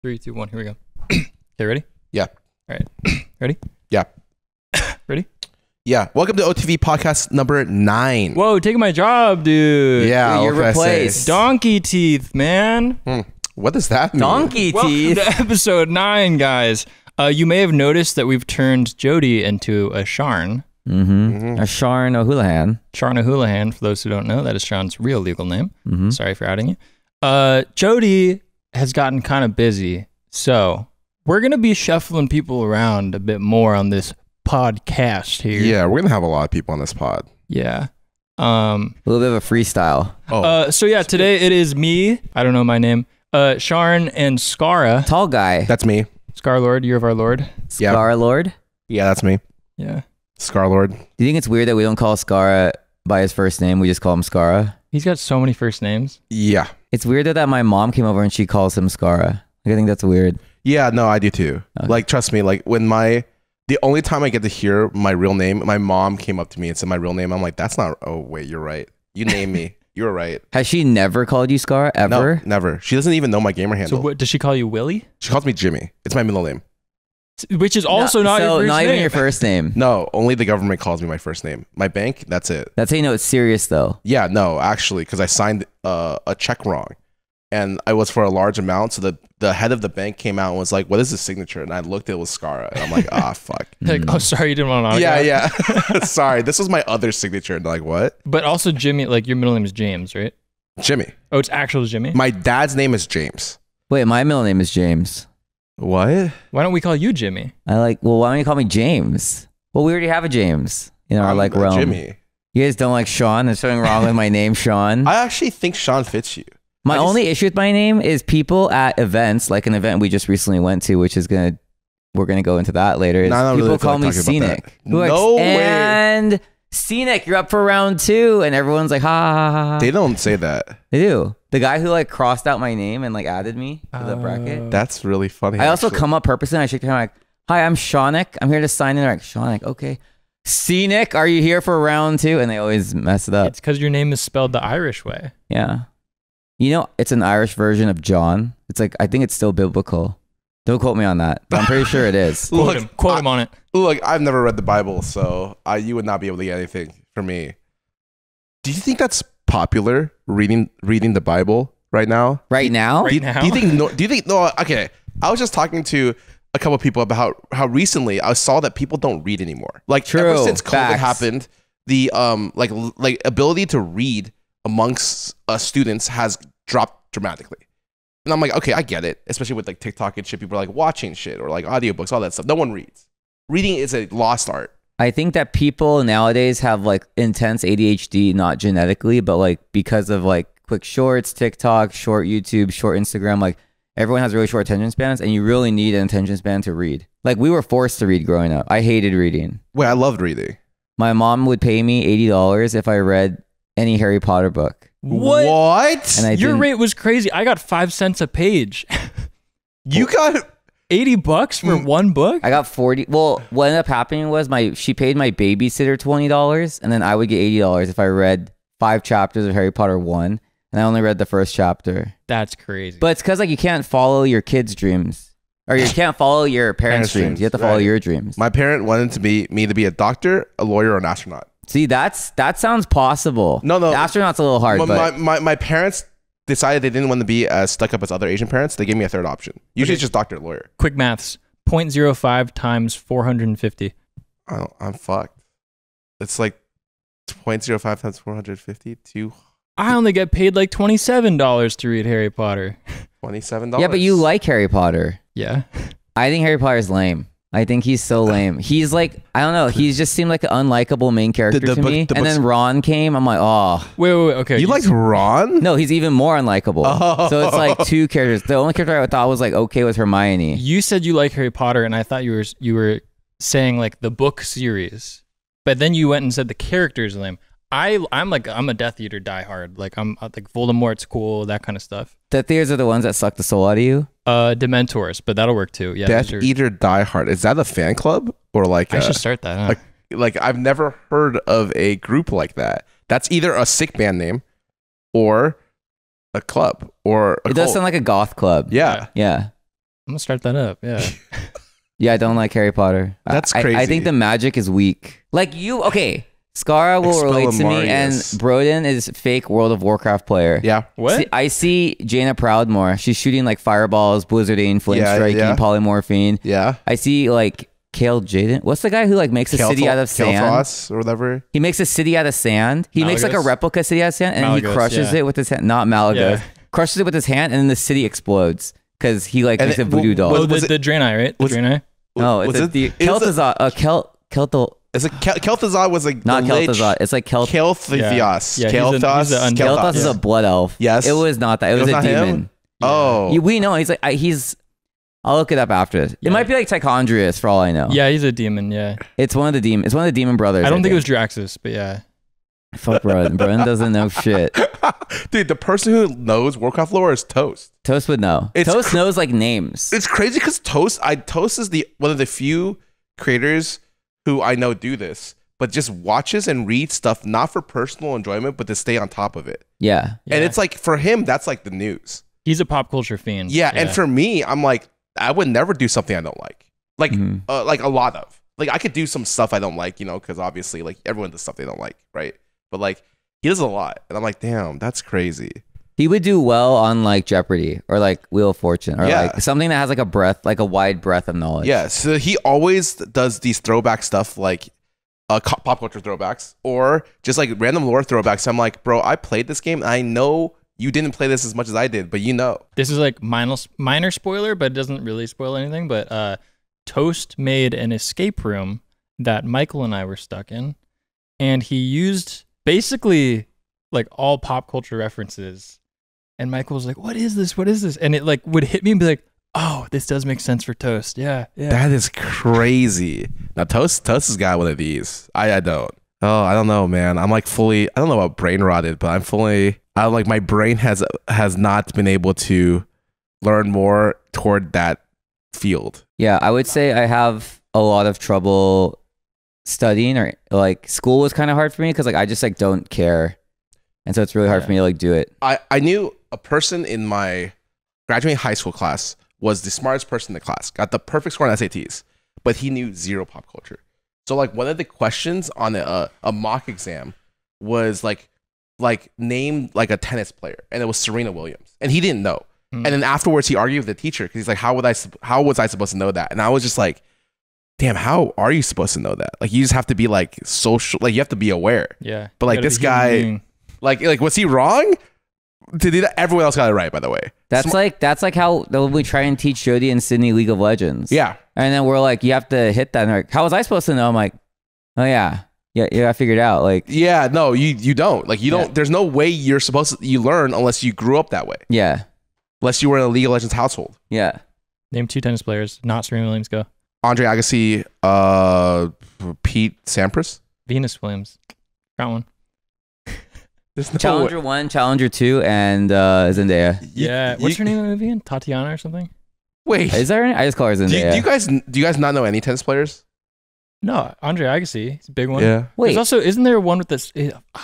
3, 2, 1. Here we go. Okay, ready? Yeah. All right. Ready? Yeah. Ready? Yeah. Welcome to OTV podcast number 9. Whoa, taking my job, dude. Yeah, You're what can I say? replaced. Donkey teeth, man. What does that mean? Donkey Welcome teeth. to episode 9, guys. You may have noticed that we've turned Jody into a Sharn. A Sharn O'Houlihan. Sharn O'Houlihan, for those who don't know, that is Sean's real legal name. Sorry for outing you. Jody has gotten kind of busy, so we're going to be shuffling people around a bit more on this podcast here. Yeah, we're going to have a lot of people on this pod. Yeah. A little bit of a freestyle. So yeah, today it is me. I don't know my name. Sharn and Skara. Tall guy. That's me. Scarlord, year of our Lord. Yeah. Scar-Lord. Yeah, that's me. Yeah. Scarlord. Do you think it's weird that we don't call Skara by his first name? We just call him Skara? He's got so many first names. Yeah. It's weird that my mom came over and she calls him Skara. Like, I think that's weird. Yeah, no, I do too. Okay. Like, trust me, like when the only time I get to hear my real name, my mom came up to me and said my real name. I'm like, that's not, oh wait, you're right. You named me. You're right. Has she never called you Skara ever? No, never. She doesn't even know my gamer So handle. what does she call you, Willie? She calls me Jimmy. It's my middle name. Which is also not your first not name. even your first name. No, only the government calls me my first name. My bank, that's it. That's how you know it's serious, though. Yeah, no, actually, because I signed a check wrong, and I was for a large amount. So the head of the bank came out and was like, "What is this signature?" And I looked, it was Skara, and I'm like, "Ah, fuck." Like, oh, sorry, you didn't want to. Yeah, yeah. Sorry, this was my other signature. And they're like, what? But also Jimmy, like your middle name is James, right? Jimmy. Oh, it's actual Jimmy. My dad's name is James. Wait, my middle name is James. What? Why don't we call you Jimmy? Well, why don't you call me James? Well, we already have a James in our I'm realm. Jimmy. You guys don't like Sean? There's something wrong with my name, Sean. I actually think Sean fits you. My only issue with my name is people at events, like an event we just recently went to, which is we're gonna go into that later. Is No, I don't people really feel call like me talking about Scenic. that. Who are No way. And Scenic, you're up for round 2, and everyone's like, ha ha ha ha. They don't say that. They do. The guy who crossed out my name and added me to the bracket. That's really funny. I also actually. come up purposely and I shake their hand like, hi, I'm Shaunik. I'm here to sign in. They're like, Shaunik, okay. Scenic, are you here for round 2? And they always mess it up. It's because your name is spelled the Irish way. Yeah. You know, it's an Irish version of John. It's like, I think it's still biblical. Don't quote me on that, but I'm pretty sure it is. Quote him on it. Look, I've never read the Bible, so you would not be able to get anything from me. Do you think that's popular, reading the Bible right now? Right now? Right now? Do you think no? Okay, I was just talking to a couple of people about how recently I saw that people don't read anymore. Like ever True. since COVID Facts. happened, the like ability to read amongst students has dropped dramatically. And I'm like, okay, I get it, especially with like TikTok and shit. People are like watching shit or like audiobooks, all that stuff. No one reads. Reading is a lost art. I think that people nowadays have intense ADHD, not genetically, but because of quick shorts, TikTok, short YouTube, short Instagram, everyone has really short attention spans, and you really need an attention span to read. We were forced to read growing up. I hated reading. Wait, I loved reading. My mom would pay me $80 if I read any Harry Potter book. What? And Your rate was crazy. I got 5 cents a page. You got $80 for one book? I got 40. Well, what ended up happening was she paid my babysitter $20, and then I would get $80 if I read 5 chapters of Harry Potter 1, and I only read the first chapter. That's crazy. But it's because you can't follow your kids' dreams, or you can't follow your parents' dreams. You have to follow Right. your dreams. My parent wanted me to be a doctor, a lawyer, or an astronaut. See, that sounds possible. No. The astronaut's a little hard, but My parents decided they didn't want to be as stuck up as other Asian parents. They gave me a third option. Usually it's just doctor, lawyer. Quick maths. 0.05 times 450. I'm fucked. It's like 0.05 times 450 to I only get paid $27 to read Harry Potter. $27. yeah, but you like Harry Potter. Yeah. I think Harry Potter's lame. I think he's so lame. He's I don't know. He's just seemed like an unlikable main character The to book- me. the And books- then Ron came. I'm like, oh. Wait. Okay. You liked Ron? No, he's even more unlikable. Oh. So it's 2 characters. The only character I thought was okay was Hermione. You said you like Harry Potter, and I thought you were saying the book series, but then you went and said the characters are lame. I'm a Death Eater diehard. I'm Voldemort's cool, that kind of stuff. Death Eaters are the ones that suck the soul out of you. Dementors, but that'll work too. Yeah. Death those are- Eater Die Hard. Is that a fan club or I should start that. Huh? like I've never heard of a group like that. That's either a sick band name or a club or a It does cult. sound like a goth club. Yeah. Yeah. gonna start that up. Yeah. Yeah, I don't like Harry Potter. That's I crazy. think the magic is weak. Like you, okay. Skara will relate to me, and Broden is fake World of Warcraft player. Yeah. What? I see Jaina Proudmore. She's shooting like fireballs, blizzarding, flame striking, polymorphine. Yeah. I see like Kale Jaden. What's the guy who like makes a city out of sand? Kael'thas or whatever. He makes a city out of sand. He makes like a Malagos? replica city out of sand, and he Malagos, crushes yeah. it with his hand. Not Malagos. Yeah. Crushes it with his hand, and then the city explodes because he like And makes a it- voodoo doll. Oh, was the Draenei, right? The Draenei. No, it's Was it- the it was a- Kel'Thuzad. Kel'Thuzad. It's like Kael'thas was like Not the lich. Kel'Thuzad. It's like Kael'thas. Yeah, he's an Kael'thas. undead. Kel'Thuz is a blood elf. Yes. It was not that. It was was a not him? demon. Oh. We know he's like he's. I'll look it up after this. It Yeah. might be like Tichondrius for all I know. Yeah, he's a demon. Yeah. It's one of the demon. It's one of the demon brothers. I don't think it was Draxus, but yeah. Fuck Broden. Broden doesn't know shit. Dude, the person who knows Warcraft lore is Toast. Toast would know. It's Toast knows like names. It's crazy because Toast is the one of the few creators who I know do this, but just watches and reads stuff not for personal enjoyment, but to stay on top of it. Yeah. And it's like for him, that's like the news. He's a pop culture fiend. Yeah, and for me, I'm like, I would never do something I don't like. Like, like a lot of. Like, I could do some stuff I don't like, you know, because obviously, like, everyone does stuff they don't like, right? But like, he does a lot, and I'm like, damn, that's crazy. He would do well on like Jeopardy or like Wheel of Fortune or Yeah. like something that has like a breadth, like a wide breadth of knowledge. Yeah, so he always does these throwback stuff, like pop culture throwbacks, or just like random lore throwbacks. I'm like, bro, I played this game, and I know you didn't play this as much as I did, but you know. This is like minor spoiler, but it doesn't really spoil anything. But Toast made an escape room that Michael and I were stuck in, and he used basically like all pop culture references. And Michael was like, "What is this? What is this?" And it like would hit me and be like, "Oh, this does make sense for Toast." Yeah, yeah. That is crazy. Now Toast has got one of these. I don't. Oh, I don't know, man. I'm like fully. I don't know about brain rotted, but I'm fully. I like my brain has not been able to learn more toward that field. Yeah, I would say I have a lot of trouble studying, or like school was kind of hard for me because like I just like don't care, and so it's really hard for me to like do it. I knew a person in my graduating high school class was the smartest person in the class, got the perfect score on SATs, but he knew zero pop culture. So like one of the questions on a mock exam was like name like a tennis player, and it was Serena Williams, and he didn't know. And then afterwards he argued with the teacher because he's like, how was I supposed to know that? And I was just like, damn, how are you supposed to know that? Like you just have to be like social, like you have to be aware. Yeah. But You like gotta this be human guy, being. like was he wrong to do that? Everyone else got it right, by the way. That's like how we try and teach Jody and Sydney League of Legends. Yeah. And then we're like, you have to hit that. And they're like, how was I supposed to know? I'm like, oh yeah, I figured it out. Like, Yeah, no, you don't. Like you don't. There's no way you're supposed to. You learn unless you grew up that way. yeah, Unless you were in a League of Legends household. yeah. Name 2 tennis players, not Serena Williams. Go. Andre Agassi, Pete Sampras. Venus Williams. Got one. There's no Challenger 1, Challenger 2, and Zendaya. Yeah. What's her name in the movie again? Tatiana or something? Wait, Is that her name? I just call her do Zendaya. you guys not know any tennis players? No, Andre Agassi. He's a big one. Yeah, Wait, There's also, isn't there one with this?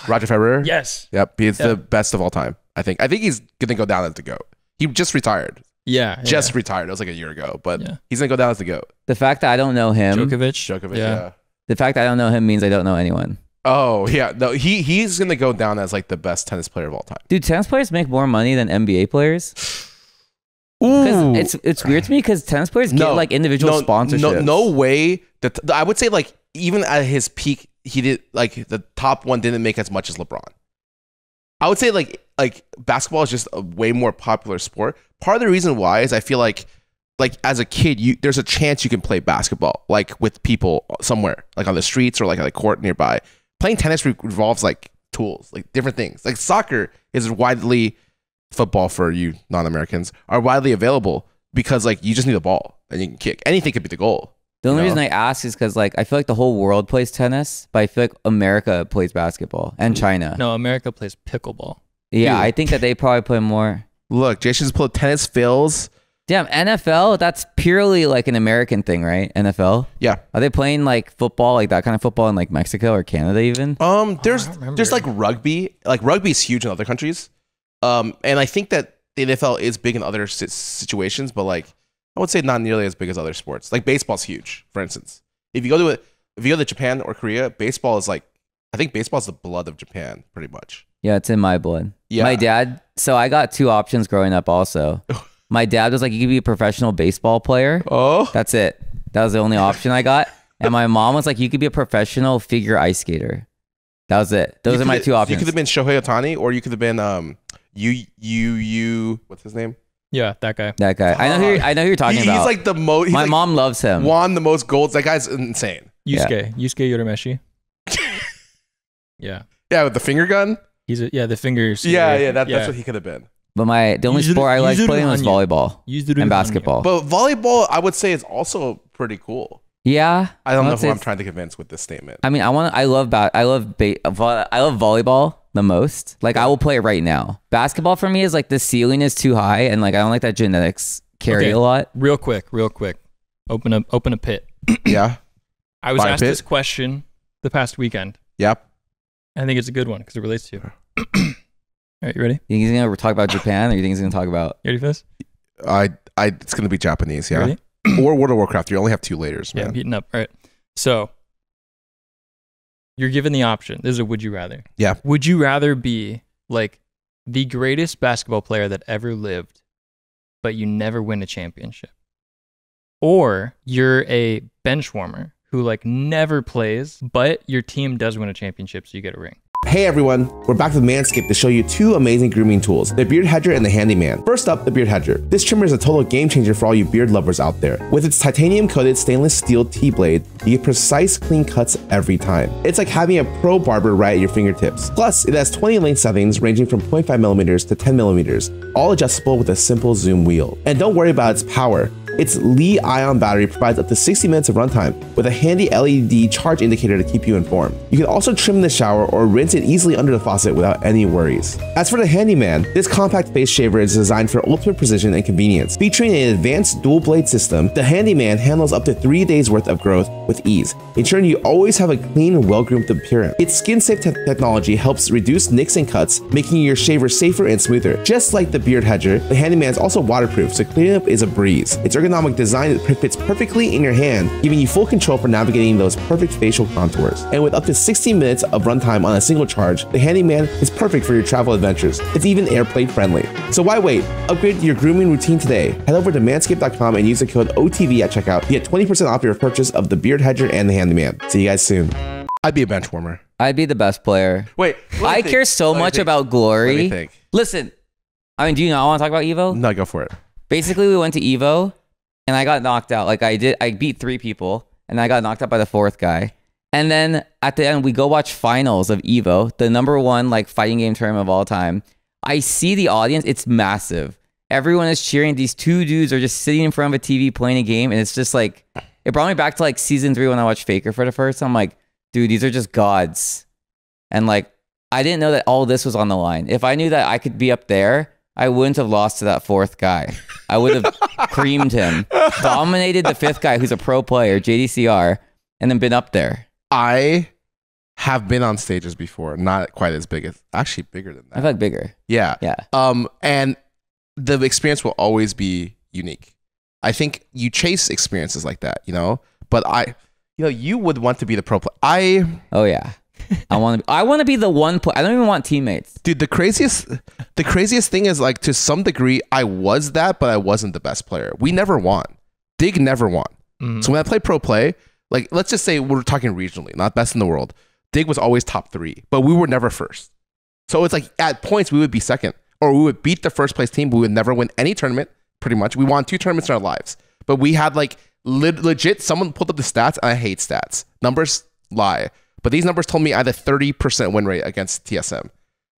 Roger Federer. Yes. Yep, he's Yeah. the best of all time. I think he's gonna go down as the GOAT. He just retired. Yeah. Just retired. It was like a year ago, but Yeah. he's gonna go down as the GOAT. the fact that I don't know him, Djokovic. Djokovic. Yeah. Yeah. the fact that I don't know him means I don't know anyone. Oh yeah. No, he's gonna go down as like the best tennis player of all time. Dude, tennis players make more money than NBA players. Ooh. Because it's weird to me because tennis players get like individual sponsorships. No way. I would say like even at his peak, he did like the top one didn't make as much as LeBron. I would say like basketball is just a way more popular sport. Part of the reason why is I feel like as a kid, there's a chance you can play basketball like with people somewhere, like on the streets or like at a court nearby. Playing tennis revolves like tools, like different things. Like soccer is widely football for you non-Americans are widely available because like you just need a ball and you can kick. Anything could be the goal. The only you know? reason I ask is because like I feel like the whole world plays tennis, but I feel like America plays basketball and China. No, America plays pickleball. Yeah, Dude. I think that they probably play more. Look, Jason's pulled tennis fails. Damn, NFL, that's purely like an American thing, right? NFL? Yeah. Are they playing like football, like that kind of football in like Mexico or Canada even? There's I don't remember. there's like rugby. Like rugby is huge in other countries. And I think that the NFL is big in other situations, but like I would say not nearly as big as other sports. Like baseball's huge, for instance. If you go to Japan or Korea, baseball is like, I think baseball is the blood of Japan, pretty much. Yeah, it's in my blood. Yeah. My dad, so I got 2 options growing up also. My dad was like, you could be a professional baseball player. Oh, That's it. That was the only option I got. And my mom was like, you could be a professional figure ice skater. That was it. Those are my 2 options. You could have been Shohei Ohtani, or you could have been what's his name? Yeah, that guy. That guy. I know who you're talking about. He's like the most. My mom loves him. Won the most golds. That guy's insane. Yusuke Urameshi. Yeah. Yeah, with the finger gun. The fingers. That's what he could have been. But the only sport I liked playing was volleyball and basketball. But volleyball, I would say, is also pretty cool. Yeah. I don't know who I'm trying to convince with this statement. I mean, I love volleyball the most. Like, I will play it right now. Basketball for me is like the ceiling is too high, and like I don't like that genetics carry a lot. Real quick. Open a pit. Yeah. I was asked this question the past weekend. Yep. I think it's a good one because it relates to you. All right, you ready? You think he's gonna talk about Japan, or you think he's gonna talk about? You ready for this? It's gonna be Japanese, yeah. Ready? Or World of Warcraft. You only have 2 layers, man. Yeah, I'm heating up. All right. So you're given the option. This is a would you rather. Yeah. Would you rather be like the greatest basketball player that ever lived, but you never win a championship? Or you're a bench warmer who like never plays, but your team does win a championship, so you get a ring. Hey everyone, we're back with Manscaped to show you 2 amazing grooming tools, the Beard Hedger and the Handyman. First up, the Beard Hedger. This trimmer is a total game changer for all you beard lovers out there. With its titanium coated stainless steel T-blade, you get precise clean cuts every time. It's like having a pro barber right at your fingertips. Plus, it has 20 length settings ranging from 0.5mm to 10mm, all adjustable with a simple zoom wheel. And don't worry about its power. Its Li-ion battery provides up to 60 minutes of runtime with a handy LED charge indicator to keep you informed. You can also trim in the shower or rinse it easily under the faucet without any worries. As for the Handyman, this compact face shaver is designed for ultimate precision and convenience. Featuring an advanced dual blade system, the Handyman handles up to 3 days worth of growth with ease, ensuring you always have a clean, well-groomed appearance. Its skin-safe technology helps reduce nicks and cuts, making your shaver safer and smoother. Just like the Beard Hedger, the Handyman is also waterproof, so cleaning up is a breeze. Its ergonomic design fits perfectly in your hand, giving you full control for navigating those perfect facial contours. And with up to 60 minutes of runtime on a single charge, the Handyman is perfect for your travel adventures. It's even airplane friendly. So why wait? Upgrade your grooming routine today. Head over to manscaped.com and use the code OTV at checkout to get 20% off your purchase of the Beard Hedger and the Handyman. See you guys soon. I'd be a bench warmer. I'd be the best player. Wait, I care so much about glory. Let me think. Listen, I mean, do you not want to talk about Evo? No, go for it. Basically, we went to Evo, and I got knocked out. Like I beat 3 people, and I got knocked out by the 4th guy. And then at the end, we go watch finals of Evo, the #1 like fighting game tournament of all time. I see the audience; it's massive. Everyone is cheering. These 2 dudes are just sitting in front of a TV playing a game, and it's just like it brought me back to like season 3 when I watched Faker for the first time. I'm like, dude, these are just gods. And like, I didn't know that all this was on the line. If I knew that I could be up there, I wouldn't have lost to that 4th guy. I would have creamed him, dominated the 5th guy who's a pro player, JDCR, and then been up there. I have been on stages before, not quite as big as, actually bigger than that. I feel like bigger. Yeah. Yeah. And the experience will always be unique. I think you chase experiences like that, you know, but you would want to be the pro player. Oh yeah. I want to be the one player. I don't even want teammates. Dude, the craziest thing is like to some degree I was that, but I wasn't the best player. We never won. Dig never won. Mm-hmm. So when I play pro play, like let's just say we're talking regionally, not best in the world. Dig was always top 3, but we were never first. So it's like at points we would be second, or we would beat the first place team, but we would never win any tournament. Pretty much, we won 2 tournaments in our lives, but we had like legit. Someone pulled up the stats, and I hate stats. Numbers lie. But these numbers told me I had a 30% win rate against TSM.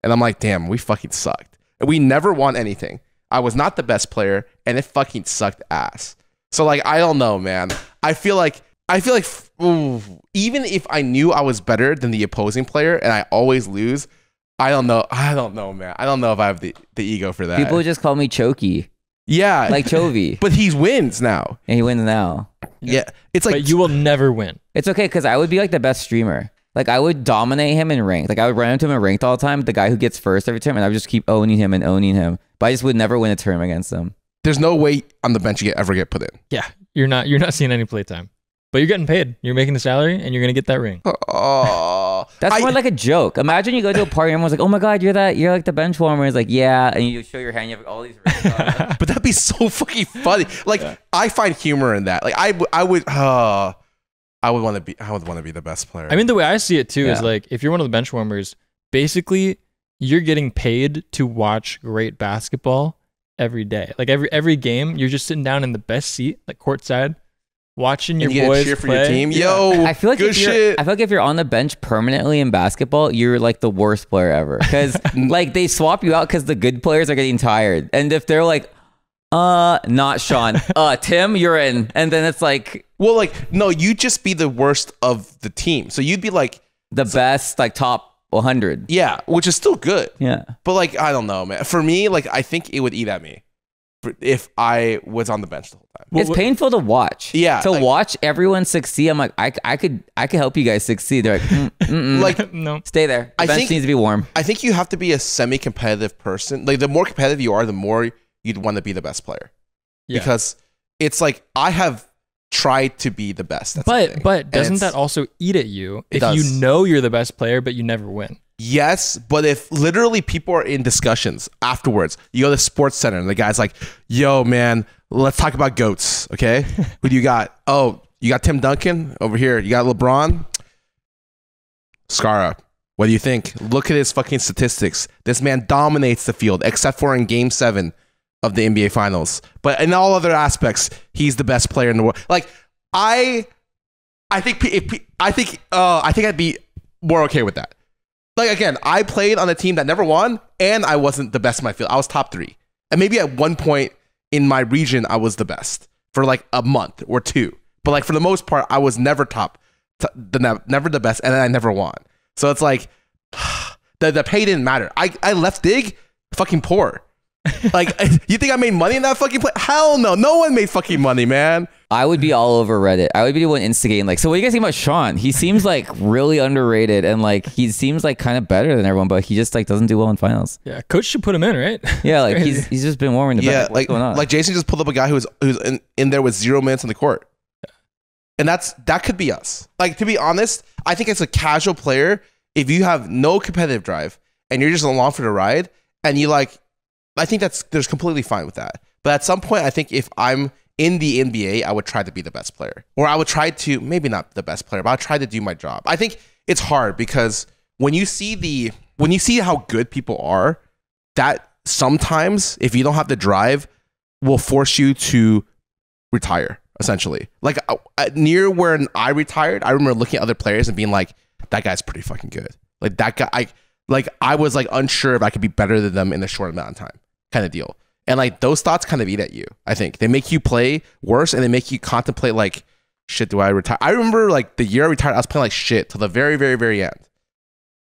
And I'm like, damn, we fucking sucked. And we never won anything. I was not the best player, and it fucking sucked ass. So like, I don't know, man. I feel like ooh, even if I knew I was better than the opposing player and I always lose, I don't know, man. I don't know if I have the ego for that. People just call me Choky. Yeah. Like Chovy. But he wins now. And he wins now. Yeah. It's like, but you will never win. It's okay, because I would be like the best streamer. Like I would dominate him in ranked. Like I would run into him in ranked all the time, the guy who gets first every time, and I would just keep owning him. But I just would never win a term against him. there's no way on the bench you ever get put in. Yeah, you're not seeing any playtime, but you're getting paid. You're making the salary, and you're gonna get that ring. Oh, That's more like a joke. Imagine you go to a party and everyone's like, "Oh my god, you're like the bench warmer." It's like, "Yeah," and you show your hand, you have all these rings on. but that'd be so fucking funny. Like I find humor in that. Like I would want to be the best player. I mean, the way I see it too is Yeah. like if you're one of the bench warmers, basically you're getting paid to watch great basketball every day. Like every game, you're just sitting down in the best seat, like courtside, watching your and you get boys to cheer for play. your team. Yeah. Yo, I feel like good if you're, shit. I feel like if you're on the bench permanently in basketball, you're like the worst player ever because like they swap you out because the good players are getting tired, and if they're like, not Sean, Tim, you're in, and then it's like Well, like no, you'd just be the worst of the team. So you'd be like the best, like top 100. yeah, which is still good. Yeah. But like I don't know, man. For me, like I think it would eat at me if I was on the bench the whole time. It's painful to watch. Yeah, To like- watch everyone succeed. I'm like, I could help you guys succeed. They're like, Like No. stay there. The I bench think- needs to be warm. I think you have to be a semi-competitive person. Like the more competitive you are, the more you'd want to be the best player. Yeah. Because it's like I have tried to be the best. That's the thing. But And doesn't it's- that also eat at you It if does. you know you're the best player but you never win? Yes, but if literally people are in discussions afterwards, you go to Sports Center and the guy's like, "Yo, man, let's talk about goats, okay? Who do you got? Oh, you got Tim Duncan over here. You got LeBron. Skara, what do you think? Look at his fucking statistics. This man dominates the field, except for in Game 7 of the NBA Finals. But in all other aspects, he's the best player in the world. Like I think I'd be more okay with that. Like again, I played on a team that never won, and I wasn't the best in my field. I was top 3, and maybe at one point in my region, I was the best for like a month or 2. But like for the most part, I was never never the best, and then I never won. So it's like the pay didn't matter. I left Dig fucking poor. Like you think I made money in that fucking play? Hell no, no one made fucking money, man. I would be all over Reddit. I would be the one instigating. Like, so what do you guys think about Sean? He seems like really underrated, and like he seems like kind of better than everyone, but he just like doesn't do well in finals. Yeah, coach should put him in, right? Yeah, like Crazy. he's just been warming the bench. Yeah, What's like going on? like Jason just pulled up a guy who's in there with 0 minutes on the court, and that could be us. Like to be honest, I think as a casual player, if you have no competitive drive and you're just along for the ride, and you like, I think there's completely fine with that. But at some point, I think if I'm in the NBA, I would try to be the best player, or I would try to maybe not the best player, but I'll try to do my job. I think it's hard because when you see how good people are, that sometimes if you don't have the drive, will force you to retire. Essentially, like near when I retired, I remember looking at other players and being like, "That guy's pretty fucking good." Like that guy, I was like unsure if I could be better than them in a short amount of time, kind of deal. And like those thoughts kind of eat at you. I think they make you play worse, and they make you contemplate like, shit, do I retire? I remember like the year I retired, I was playing like shit till the very, very, very end.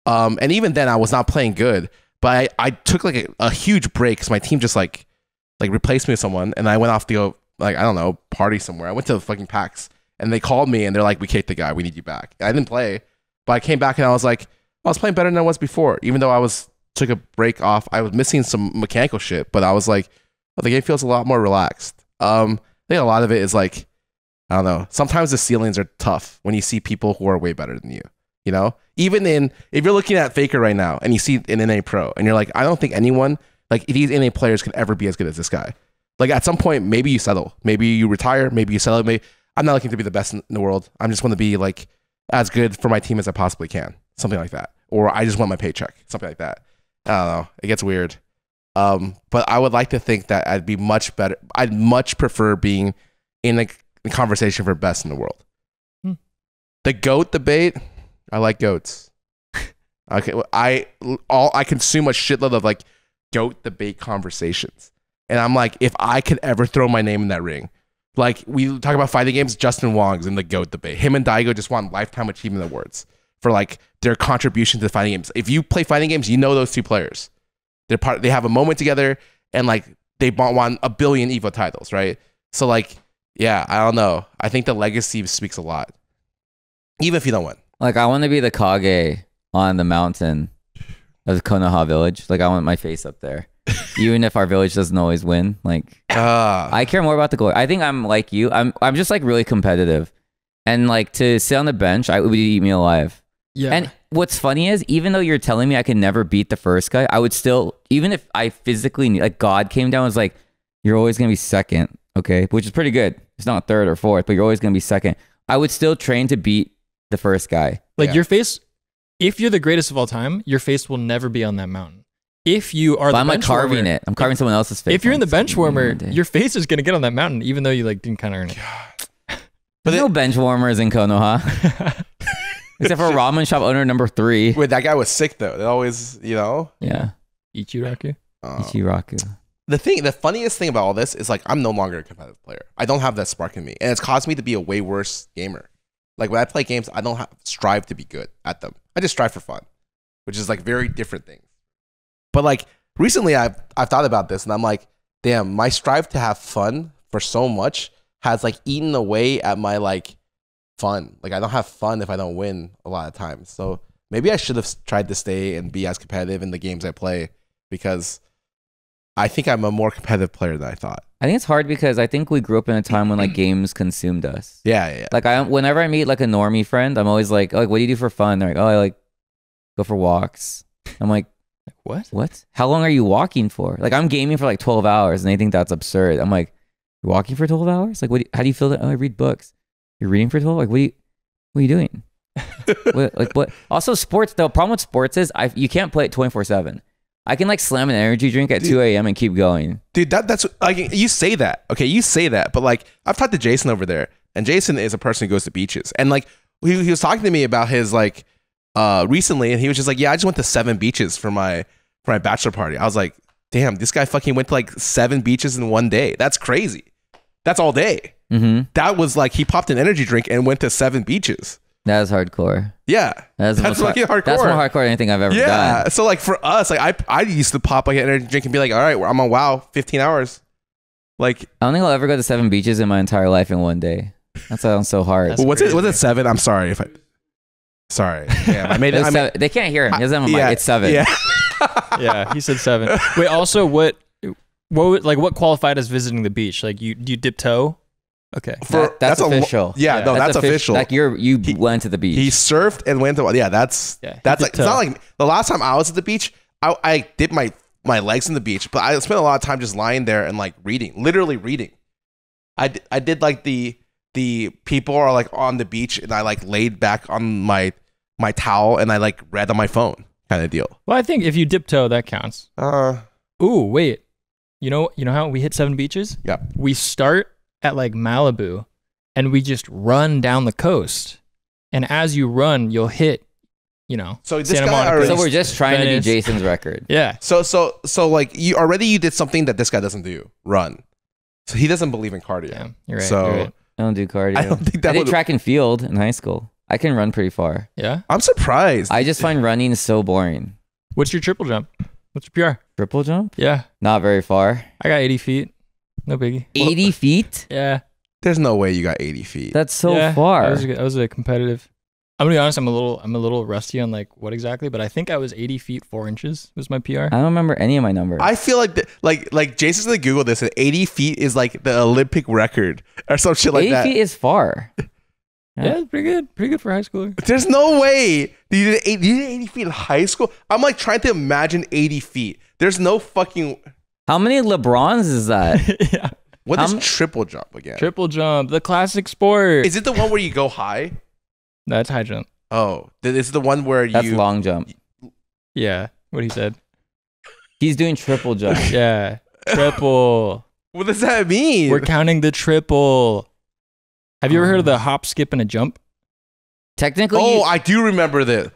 And even then, I was not playing good. But I took like a huge break because my team just like replaced me with someone, and I went off to go like I don't know party somewhere. I went to the fucking PAX, and they called me, and they're like, "We kicked the guy. We need you back." And I didn't play, but I came back, and I was like, I was playing better than I was before, even though I took a break off. I was missing some mechanical shit, but I was like, oh, the game feels a lot more relaxed. I think a lot of it is like, I don't know. Sometimes the ceilings are tough when you see people who are way better than you. You know, even if you're looking at Faker right now and you see an NA pro, and you're like, I don't think anyone like these NA players could ever be as good as this guy. Like at some point, maybe you settle, maybe you retire, maybe you settle. Maybe I'm not looking to be the best in the world. I just want to be like as good for my team as I possibly can. Something like that. Or I just want my paycheck. Something like that. I don't know. It gets weird. But I would like to think that I'd be much better. I'd much prefer being in a conversation for best in the world. The GOAT debate, I like goats. Okay, I consume a shitload of like GOAT debate conversations. And I'm like, if I could ever throw my name in that ring, like we talk about fighting games, Justin Wong's in the GOAT debate. Him and Daigo just won Lifetime Achievement Awards for like their contribution to fighting games. If you play fighting games, you know those two players. They have a moment together, and like they won 1 billion EVO titles, right? So like, yeah, I don't know. I think the legacy speaks a lot, even if you don't win. Like I want to be the Kage on the mountain of Konoha Village. Like I want my face up there. even if our village doesn't always win. Like I care more about the glory. I think I'm like you. I'm just like really competitive, and like to sit on the bench, I would eat me alive. Yeah. And what's funny is, even though you're telling me I can never beat the first guy, I would still, even if I physically like God came down and was like, you're always gonna be second, okay, which is pretty good. It's not third or fourth, but you're always gonna be second. I would still train to beat the first guy. Like your face, if you're the greatest of all time, your face will never be on that mountain. If you are, But I'm like carving it. I'm carving someone else's face. If you're in the bench warmer, day. your face is gonna get on that mountain, even though you like didn't kind of earn it. There's no bench warmers in Konoha. Except for ramen shop owner number 3. Wait, that guy was sick though. They always, you know. Yeah. Ichiraku. Ichiraku. The funniest thing about all this is like I'm no longer a competitive player. I don't have that spark in me, and it's caused me to be a way worse gamer. Like when I play games, I don't strive to be good at them. I just strive for fun, which is like very different things. But like recently, I've thought about this, and I'm like, damn, my strive to have fun for so much has like eaten away at my like fun. Like I don't have fun if I don't win a lot of times. So maybe I should have tried to stay and be as competitive in the games I play, because I think I'm a more competitive player than I thought. I think it's hard because I think we grew up in a time when like games consumed us. Yeah. Like whenever I meet like a normie friend, I'm always like, what do you do for fun? They're like, oh, I like go for walks. I'm like, what? How long are you walking for? Like I'm gaming for like 12 hours and they think that's absurd. I'm like, you're walking for 12 hours? Like how do you feel that? Oh, I read books. You're reading for 12? Like what are you doing? what? Also sports, the problem with sports is you can't play it 24/7. I can like slam an energy drink at 2 a.m. and keep going. Dude, that's like, you say that. Okay, you say that. But like I've talked to Jason over there, and Jason is a person who goes to beaches. And like he was talking to me about his like recently, and he was just like, yeah, I just went to 7 beaches for my bachelor party. I was like, damn, this guy fucking went to like 7 beaches in one day. That's crazy. That's all day. Mm-hmm. That was like he popped an energy drink and went to 7 beaches. That is hardcore. Yeah, that's fucking hardcore. That's more hardcore than anything I've ever done. Yeah, so like for us, like I used to pop like an energy drink and be like, all right, I'm on WoW, 15 hours. Like I don't think I'll ever go to 7 beaches in my entire life in one day. That sounds so hard. Well, what's it 7? I'm sorry if I. Sorry, yeah, I made it. They can't hear him. He doesn't have a mic. It's 7. Yeah, yeah, he said 7. Wait, also what qualified as visiting the beach? Like you dip toe? Okay, that's official. That's official. Like you went to the beach. He surfed and went to that's like it's not like the last time I was at the beach. I dipped my legs in the beach, but I spent a lot of time just lying there and like literally reading. I did like the people are like on the beach and I like laid back on my towel and I like read on my phone kind of deal. Well, I think if you dip toe, that counts. Ooh, wait. You know how we hit 7 beaches? Yeah. We start at like Malibu and we just run down the coast. And as you run, you'll hit, so this Santa guy Monica. So we're just trying to Venice. do Jason's record. Yeah. So like you did something that this guy doesn't do. Run. So he doesn't believe in cardio. Yeah, you're right. So you're right. I don't do cardio. I don't think that I did would. track and field in high school. I can run pretty far. Yeah. I'm surprised. I just find running so boring. What's your triple jump? What's your PR? Triple jump? Yeah. Not very far. I got 80 feet. No biggie. 80 feet? Yeah. There's no way you got 80 feet. That's so Yeah, far. I was a competitive. I'm gonna be honest. I'm a little rusty on like what exactly, but I think I was 80 feet 4 inches was my PR. I don't remember any of my numbers. I feel like Jason's gonna Google this and 80 feet is like the Olympic record or some shit like 80 that. feet is far. Yeah, it's pretty good for high schooler. There's no way you did 80 feet in high school. I'm like trying to imagine 80 feet. There's no fucking. How many LeBrons is that? Yeah. What is triple jump again? Triple jump, the classic sport. Is it the one where you go high? That's high jump. Oh, this is the one where That's long jump. Yeah, what he said. He's doing triple jump. Yeah, triple. What does that mean? We're counting the triple. Have you ever heard of the hop, skip, and a jump? Technically, I do remember this.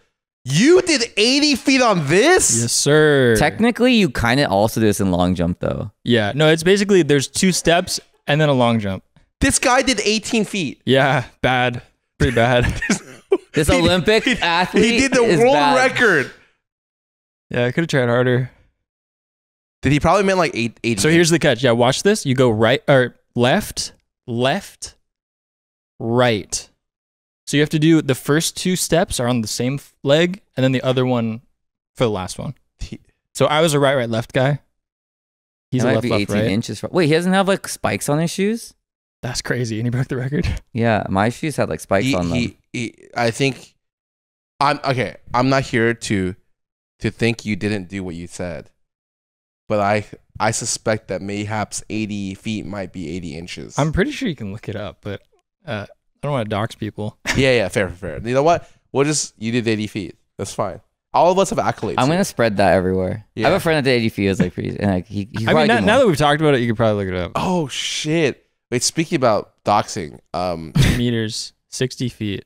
You did 80 feet on this? Yes, sir. technically, you kind of also do this in long jump, though. Yeah, no, it's basically there's 2 steps and then a long jump. This guy did 18 feet. Yeah, bad. Pretty bad. This Olympic athlete He did the is world bad. record. Yeah, I could have tried harder. Did he probably meant like 80? So here's the catch. Yeah, watch this. You go right or left, right. So you have to do the first 2 steps are on the same leg and then the other one for the last one. So I was a right, left guy. He's It a might left be left 18 right. inches. Wait, he doesn't have like spikes on his shoes? That's crazy, and he broke the record. Yeah, my shoes had like spikes on them. I think I'm okay. I'm not here to think you didn't do what you said, but I suspect that mayhaps 80 feet might be 80 inches. I'm pretty sure you can look it up, but I don't want to dox people. yeah, fair. You know what? You did 80 feet. That's fine. All of us have accolades. I'm gonna spread that everywhere. Yeah. I have a friend that did 80 feet. It's like pretty, and like he I mean, now that we've talked about it, you could probably look it up. Oh shit! Wait, speaking about doxing, Meters, 60 feet.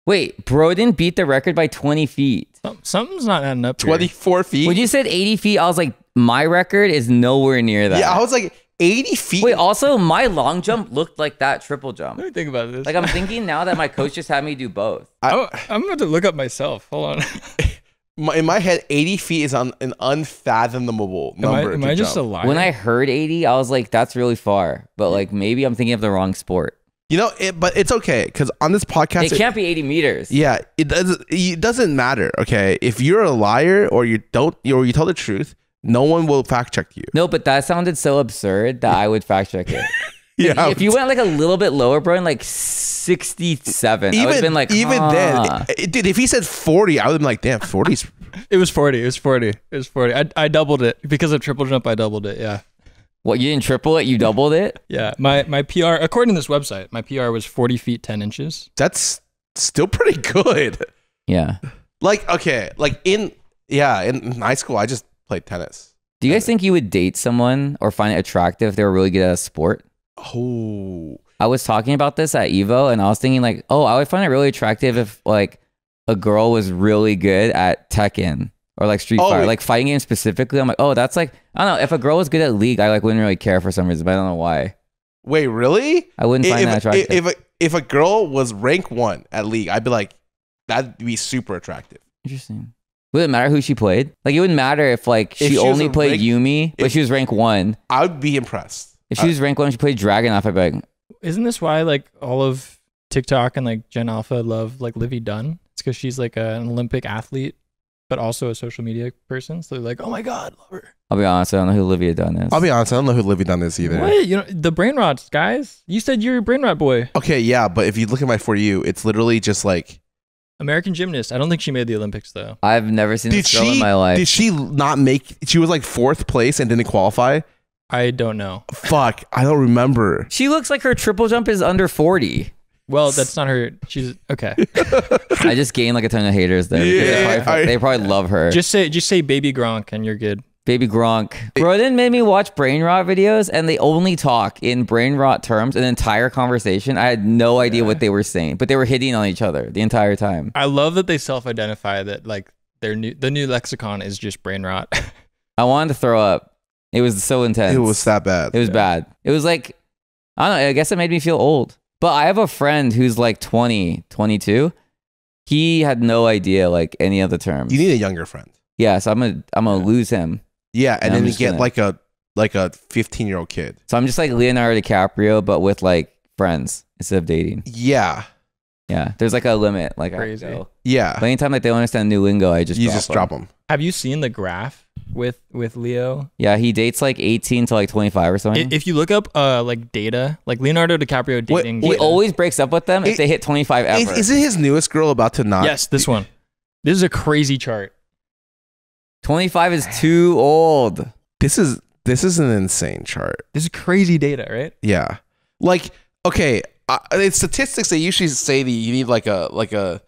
Wait, Broden beat the record by 20 feet. Something's not adding up. 24 feet. When you said 80 feet, I was like, my record is nowhere near that. Yeah, I was like 80 feet. Wait, also my long jump looked like that triple jump. Let me think about this. Like I'm thinking now that my coach just had me do both. I'm about to look up myself. Hold on. In my head, 80 feet is an unfathomable number. Am I just a liar? When I heard 80, I was like, that's really far. But like maybe I'm thinking of the wrong sport. You know, but it's okay because on this podcast, It can't be 80 meters. Yeah, it doesn't matter. Okay, if you're a liar or you tell the truth, no one will fact check you. No, but that sounded so absurd that I would fact check it. Yeah, If you went like a little bit lower, bro, like 67, I would have been like, then, dude, if he said 40, I would have been like, damn, 40's. It was 40. It was 40. It was 40. I doubled it because of triple jump. I doubled it. Yeah. What, you didn't triple it? You doubled it? Yeah. My PR, according to this website, my PR was 40 feet 10 inches. That's still pretty good. Yeah. Like, okay, like in high school, I just played tennis. Do you guys think you would date someone or find it attractive if they were really good at a sport? Oh, I was talking about this at Evo, and I was thinking like, oh, I would find it really attractive if like a girl was really good at Tekken or like Street Fighter, like fighting games specifically. I'm like, oh, that's like, I don't know. If a girl was good at League, I like wouldn't really care for some reason, but I don't know why. wait, really? I wouldn't find that attractive. If a girl was rank 1 at League, I'd be like, that'd be super attractive. Interesting. Would it matter who she played? Like, it wouldn't matter if like she only played Yumi, but she was rank 1. I would be impressed. If she was rank 1, she played Dragonoff, I'd be like, Isn't this why like all of TikTok and like Gen Alpha love like Livy Dunn? It's because she's like an Olympic athlete, but also a social media person. So they're like, oh my God, love her. I'll be honest, I don't know who Olivia Dunn is. I'll be honest, I don't know who Livy Dunn is either. What? You know, the brain rots, guys. You said you're a brain rot boy. Okay, yeah, but if you look at my For You, it's literally just like... American gymnast. I don't think she made the Olympics though. I've never seen this girl in my life. Did she not make... She was like 4th place and didn't qualify? I don't know. Fuck, I don't remember. She looks like her triple jump is under 40. Well, that's not her. She's okay. I just gained like a ton of haters there. Because they probably love her. Just say Baby Gronk and you're good. Baby Gronk. Broden made me watch brain rot videos and they only talk in brain rot terms an entire conversation. I had no idea what they were saying, but they were hitting on each other the entire time. I love that they self-identify that like the new lexicon is just brain rot. I wanted to throw up. It was so intense. It was that bad. It was bad. It was like, I don't know, I guess it made me feel old. But I have a friend who's like 20, 22. He had no idea like any of the terms. You need a younger friend. Yeah, so I'm gonna lose him. Yeah, and then you get gonna... like a 15-year-old kid. So I'm just like Leonardo DiCaprio, but with like friends instead of dating. Yeah. Yeah, there's like a limit. Like Crazy. Yeah. But anytime like they don't understand new lingo, I just drop them. Have you seen the graph with Leo? Yeah, he dates like 18 to like 25 or something. If you look up like data, like Leonardo DiCaprio dating, He always breaks up with them if they hit 25 ever. Isn't his newest girl about to not? Yes, this one. This is a crazy chart. 25 is too old. This is an insane chart. This is crazy data, right? Yeah. Like, okay, in statistics they usually say that you need like a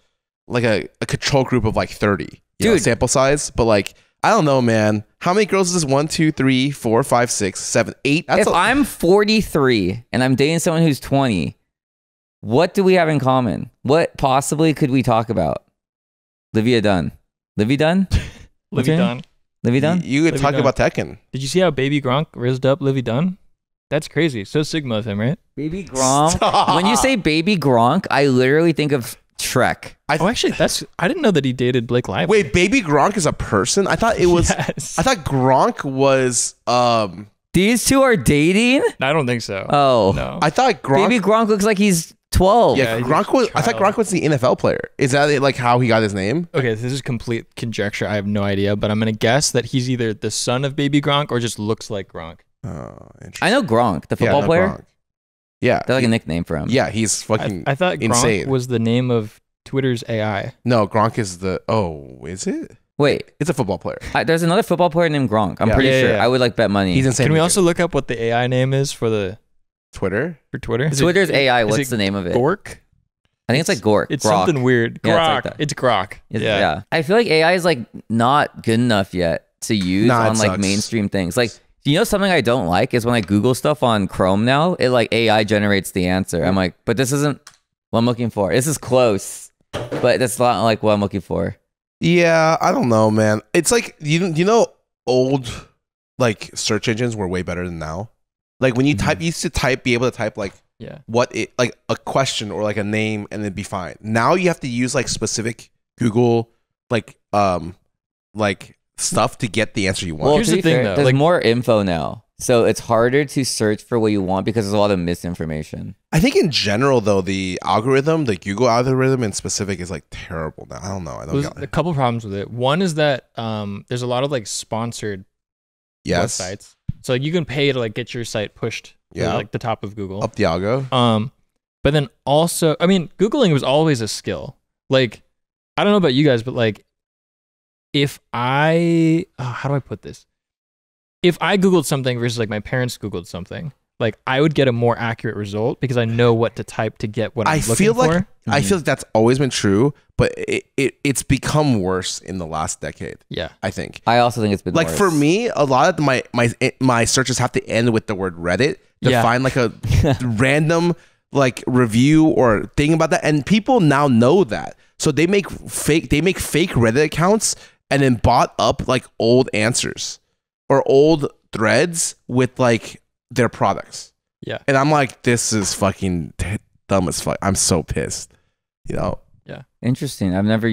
control group of like 30 sample size, but like I don't know, man. How many girls is this? 1, 2, 3, 4, 5, 6, 7, 8. If I'm 43 and I'm dating someone who's 20, what do we have in common? What possibly could we talk about? Livy Dunn. Livy Dunn? Livy Dunn. Livy Dunn? You could Livy talk Dunn. about Tekken. Did you see how Baby Gronk rizzed up Livy Dunn? That's crazy. So Sigma of him, right? Baby Gronk. Stop. When you say Baby Gronk, I literally think of Shrek. Oh, actually, I didn't know that he dated Blake Lively. Wait, Baby Gronk is a person? I thought it was. Yes. I thought Gronk was. These two are dating? I don't think so. Oh. No. I thought Gronk. Baby Gronk looks like he's 12. Yeah, he's a Gronk was. I thought child. Gronk was the NFL player. Is that like how he got his name? Okay, this is complete conjecture. I have no idea, but I'm gonna guess that he's either the son of Baby Gronk or just looks like Gronk. Oh, interesting. I know Gronk, the Yeah, I football know player. Gronk. Yeah, That's like a nickname for him. yeah, he's fucking. I thought Gronk insane. was the name of Twitter's AI. No, Gronk is the. Oh, is it? Wait, It's a football player. there's another football player named Gronk. I'm Yeah. pretty Yeah, sure. yeah. I would like bet money. He's insane. Can we also look up what the AI name is for Twitter? Twitter? Is Twitter's it, AI. is What's it the name of it? Gork? I think it's like Gork. It's Grok. something weird. Grok. Yeah, it's like that. It's Grok. Yeah. I feel like AI is like not good enough yet to use Nah, it on like sucks. mainstream things. Like, you know, something I don't like is when I Google stuff on Chrome now, it like AI generates the answer. I'm like, but this isn't what I'm looking for. This is close, but that's not like what I'm looking for. Yeah, I don't know, man. It's like you know, old like search engines were way better than now. Like when you type, you used to be able to type like Yeah. like a question or like a name and it'd be fine. Now you have to use like specific Google like stuff to get the answer you want. Well, Here's to the be thing, fair, though, there's like- more info now, so it's harder to search for what you want because there's a lot of misinformation. I think in general though, the algorithm, the Google algorithm in specific is like terrible now. I don't know. I don't There's get a couple problems with it. One is that there's a lot of like sponsored Yes. websites. So like, you can pay to like get your site pushed Yeah. to like the top of Google. Up the algo. But then also, I mean, Googling was always a skill. Like, I don't know about you guys, but like, if how do I put this? If I Googled something versus like my parents Googled something, like I would get a more accurate result because I know what to type to get what I'm I looking feel for. like I feel like that's always been true, but it's become worse in the last decade. Yeah. I think. I also think it's been Like worse. for me, a lot of my searches have to end with the word Reddit to Yeah. find like a random like review or thing about that, and people now know that, so they make fake Reddit accounts and then bought up like old answers or old threads with like their products. Yeah. And I'm like, this is fucking dumb as fuck. I'm so pissed. You know. Interesting. I've never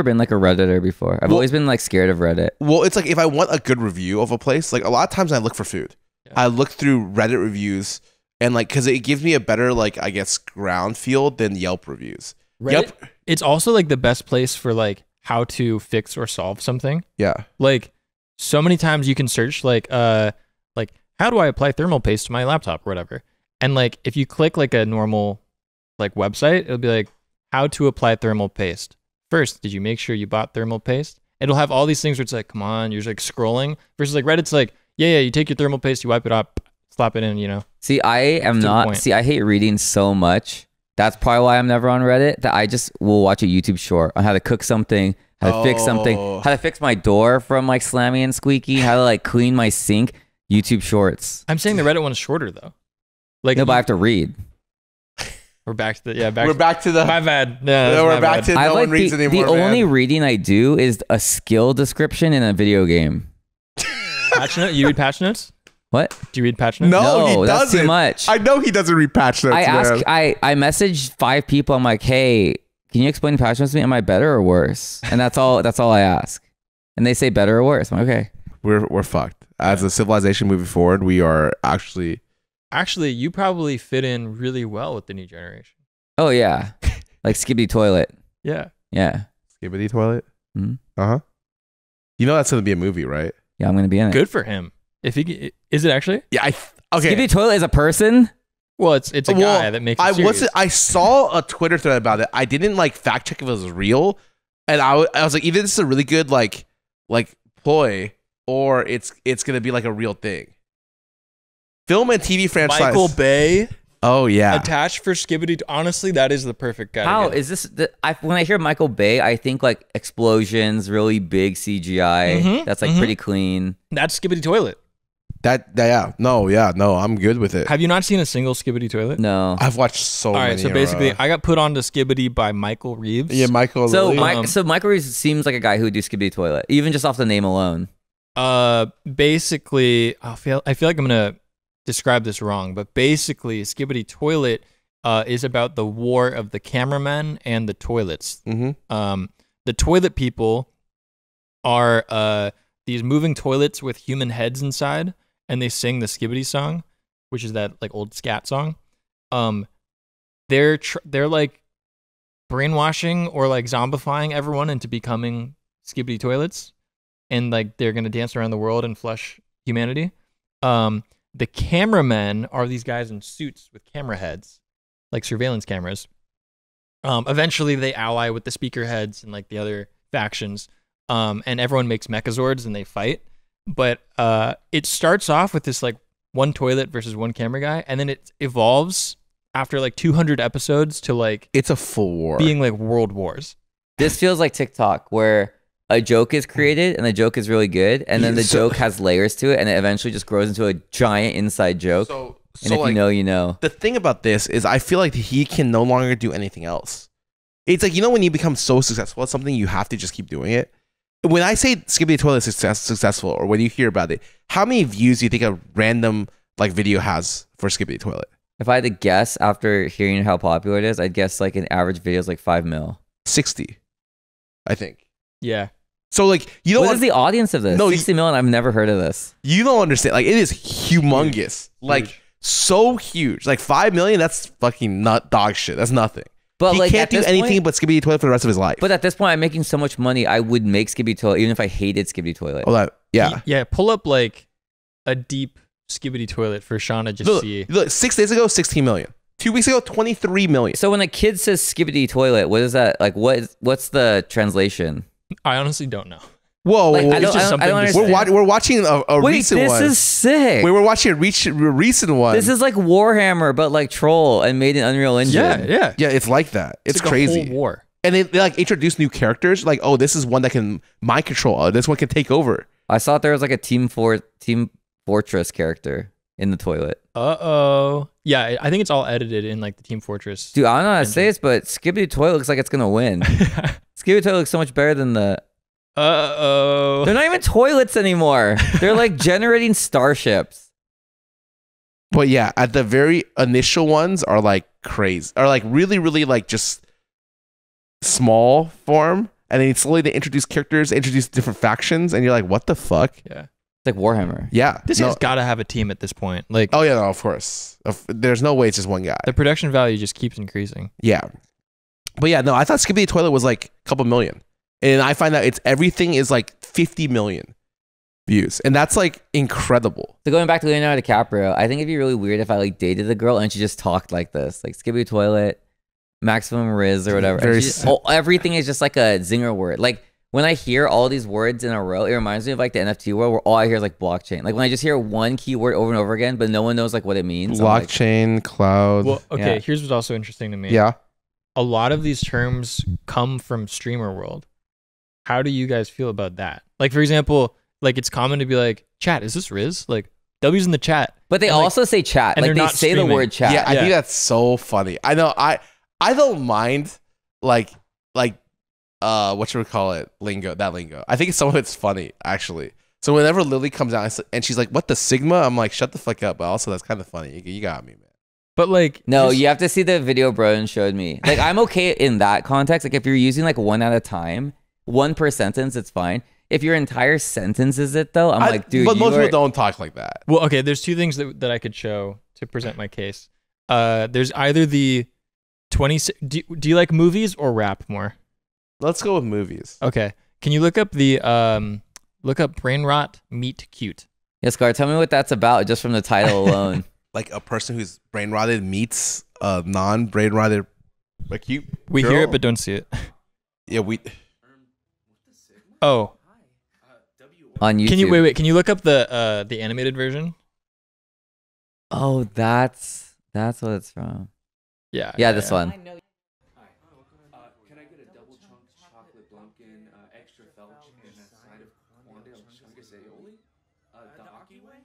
been like a Redditor before. I've Well- always been like scared of Reddit. Well, it's like if I want a good review of a place, like a lot of times I look for food. Yeah. I look through Reddit reviews and like because it gives me a better like I guess ground feel than Yelp reviews. Reddit, Yelp, it's also like the best place for like how to fix or solve something. yeah, Like so many times you can search like how do I apply thermal paste to my laptop or whatever. And like if you click like a normal like website, it'll be like how to apply thermal paste. First, did you make sure you bought thermal paste? It'll have all these things where it's like, come on, you're just like scrolling. Versus like Reddit's like, yeah, you take your thermal paste, you wipe it up, slap it in, you know. See, I am To the not. point. See, I hate reading so much. That's probably why I'm never on Reddit. That I just will watch a YouTube short on how to cook something, how to fix something, Oh. how to fix my door from like slamming and squeaky, how to like clean my sink. YouTube shorts. I'm saying the Reddit one is shorter though. Like No, but I have to read. we're back to the we're back to the. my bad. Yeah, that's we're my back bad. to I no like one reads the anymore. only man. reading I do is a skill description in a video game. Patch note? You read patch notes? What? Do you read patch notes? No, he that's doesn't. too much. I know he doesn't read patch notes. I ask, man. I messaged 5 people. I'm like, hey, can you explain patch notes to me? Am I better or worse? And that's all. That's all I ask. And they say better or worse. I'm like, okay. We're fucked. As a civilization moving forward, we are actually. Actually, you probably fit in really well with the new generation. Oh yeah, like Skibbity Toilet. Yeah. Yeah, Skibbity toilet. Mhm. You know that's gonna be a movie, right? yeah. I'm gonna be in it. Good for him. If he is it actually? Yeah. Okay. Skibbity Toilet is a person. Well, it's a Well, guy that makes it I serious. wasn't. I saw a Twitter thread about it. I didn't like fact check if it was real, and I was like, either this is a really good like ploy, or it's gonna be like a real thing. Film and TV franchise. Michael Bay Oh yeah. attached for Skibbity. Honestly, that is the perfect guy. to How get. is this? When I hear Michael Bay, I think like explosions, really big CGI. Mhm, That's like mhm. pretty clean. That's Skibbity Toilet. Yeah. No. I'm good with it. Have you not seen a single Skibbity Toilet? No. I've watched so All many. right, so basically, I got put onto Skibbity by Michael Reeves. yeah, Michael. So, Lilly. so Michael Reeves seems like a guy who would do Skibbity Toilet, even just off the name alone. Basically, I feel like I'm gonna describe this wrong, but basically, Skibbity Toilet is about the war of the cameramen and the toilets. Mm-hmm. The toilet people are these moving toilets with human heads inside, and they sing the Skibbity song, which is that like old scat song. they're like brainwashing or like zombifying everyone into becoming Skibidi toilets, and like they're gonna dance around the world and flush humanity. The cameramen are these guys in suits with camera heads, like surveillance cameras. Eventually they ally with the speaker heads and like the other factions, and everyone makes mechazords and they fight. But it starts off with this like one toilet versus one camera guy, and then it evolves after like 200 episodes to like It's a full war. being like world wars. This feels like TikTok, where a joke is created and the joke is really good, and then the joke has layers to it, and it eventually just grows into a giant inside joke. So and if like, you know, you know. the thing about this is I feel like he can no longer do anything else. It's like, you know, when you become so successful at something, you have to just keep doing it. When I say Skibidi Toilet is successful, or when you hear about it, how many views do you think a random like video has for Skibidi Toilet? If I had to guess after hearing how popular it is, I'd guess like an average video is like 5 mil. 60, I think. Yeah. So like, you don't What is the audience of this? No, 60 million? I've never heard of this. you don't understand. Like, it is humongous. Like, Huge. so huge. Like 5 million, that's fucking nut dog shit. That's nothing. But He like can't at do this anything point, but Skibidi Toilet for the rest of his life. But at this point, I'm making so much money, I would make Skibidi Toilet even if I hated Skibidi Toilet. Oh, that, yeah. Yeah. Pull up like a deep Skibidi toilet for Sean to just Look, see. look, 6 days ago, 16 million. 2 weeks ago, 23 million. So when a kid says Skibidi Toilet, what is that? Like, what's the translation? I honestly don't know. Whoa, Like, whoa, I whoa. don't something to understand. We're watching a Wait, recent this one. is sick. We were watching a recent one. This is like Warhammer, but like Troll and made in Unreal Engine. Yeah. yeah, it's like that. It's like crazy. A whole war. And they like introduce new characters. Like, oh, this is one that can mind control. Oh, this one can take over. I thought there was like a Team Fortress character in the toilet. Uh-oh. Yeah, I think it's all edited in like the Team Fortress. Dude, I don't know how to say this, but Skibidi Toilet looks like it's gonna win. Skibidi Toilet looks so much better than the. Uh-oh. They're not even toilets anymore. They're like generating starships. But yeah, at the very initial ones are like crazy. Are like really, really like just small form. And then slowly they introduce characters, introduce different factions, and you're like, what the fuck? Yeah. It's like Warhammer. Yeah. This no, guy's got to have a team at this point. Like, Oh yeah, no, of course. There's no way it's just one guy. the production value just keeps increasing. Yeah. But yeah, no, I thought Skibidi Toilet was like a couple million. And I find out everything is like 50 million views. And that's like incredible. So going back to Leonardo DiCaprio, I think it'd be really weird if I like dated a girl and she just talked like this, like Skibidi Toilet, Maximum Riz or whatever. Very And she just- everything is just like a zinger word. Like when I hear all these words in a row, it reminds me of like the NFT world where all I hear is like blockchain. Like when I just hear one keyword over and over again, but no one knows like what it means. I'm like, Blockchain, cloud. Well, okay, Yeah. here's what's also interesting to me. yeah. A lot of these terms come from streamer world. How do you guys feel about that? Like, for example, like it's common to be like, chat, is this Riz? Like, W's in the chat. but they And, like- also say chat. and Like they're they not say streaming. the word chat. Yeah, I Yeah. think that's so funny. I know. I don't mind like what should we call it? Lingo. I think some of it's funny actually. So whenever Lily comes out and she's like, "What the Sigma?" I'm like, "Shut the fuck up." But also that's kind of funny. You got me, man. But like, No, just- you have to see the video Broden showed me. Like, I'm okay in that context. Like, if you're using like one at a time, one per sentence, it's fine. If your entire sentence is it though, I'm like, dude, but most you are, people don't talk like that. Well, okay, there's two things that I could show to present my case. There's either the 20. Do you like movies or rap more? Let's go with movies. Okay, can you look up the look up brain rot meet cute? Yeah, Scar, tell me what that's about just from the title alone. Like a person who's brain rotted meets a non-brain rotted, like cute. We girl. hear it but don't see it. Yeah, we. Oh, On YouTube. can you wait? Can you look up the animated version? Oh, that's what it's from. Yeah. Yeah, this one. Can I get a double chunk chocolate Dunkin', extra Felch, and a side of Quandale chungus aioli? The Aki way?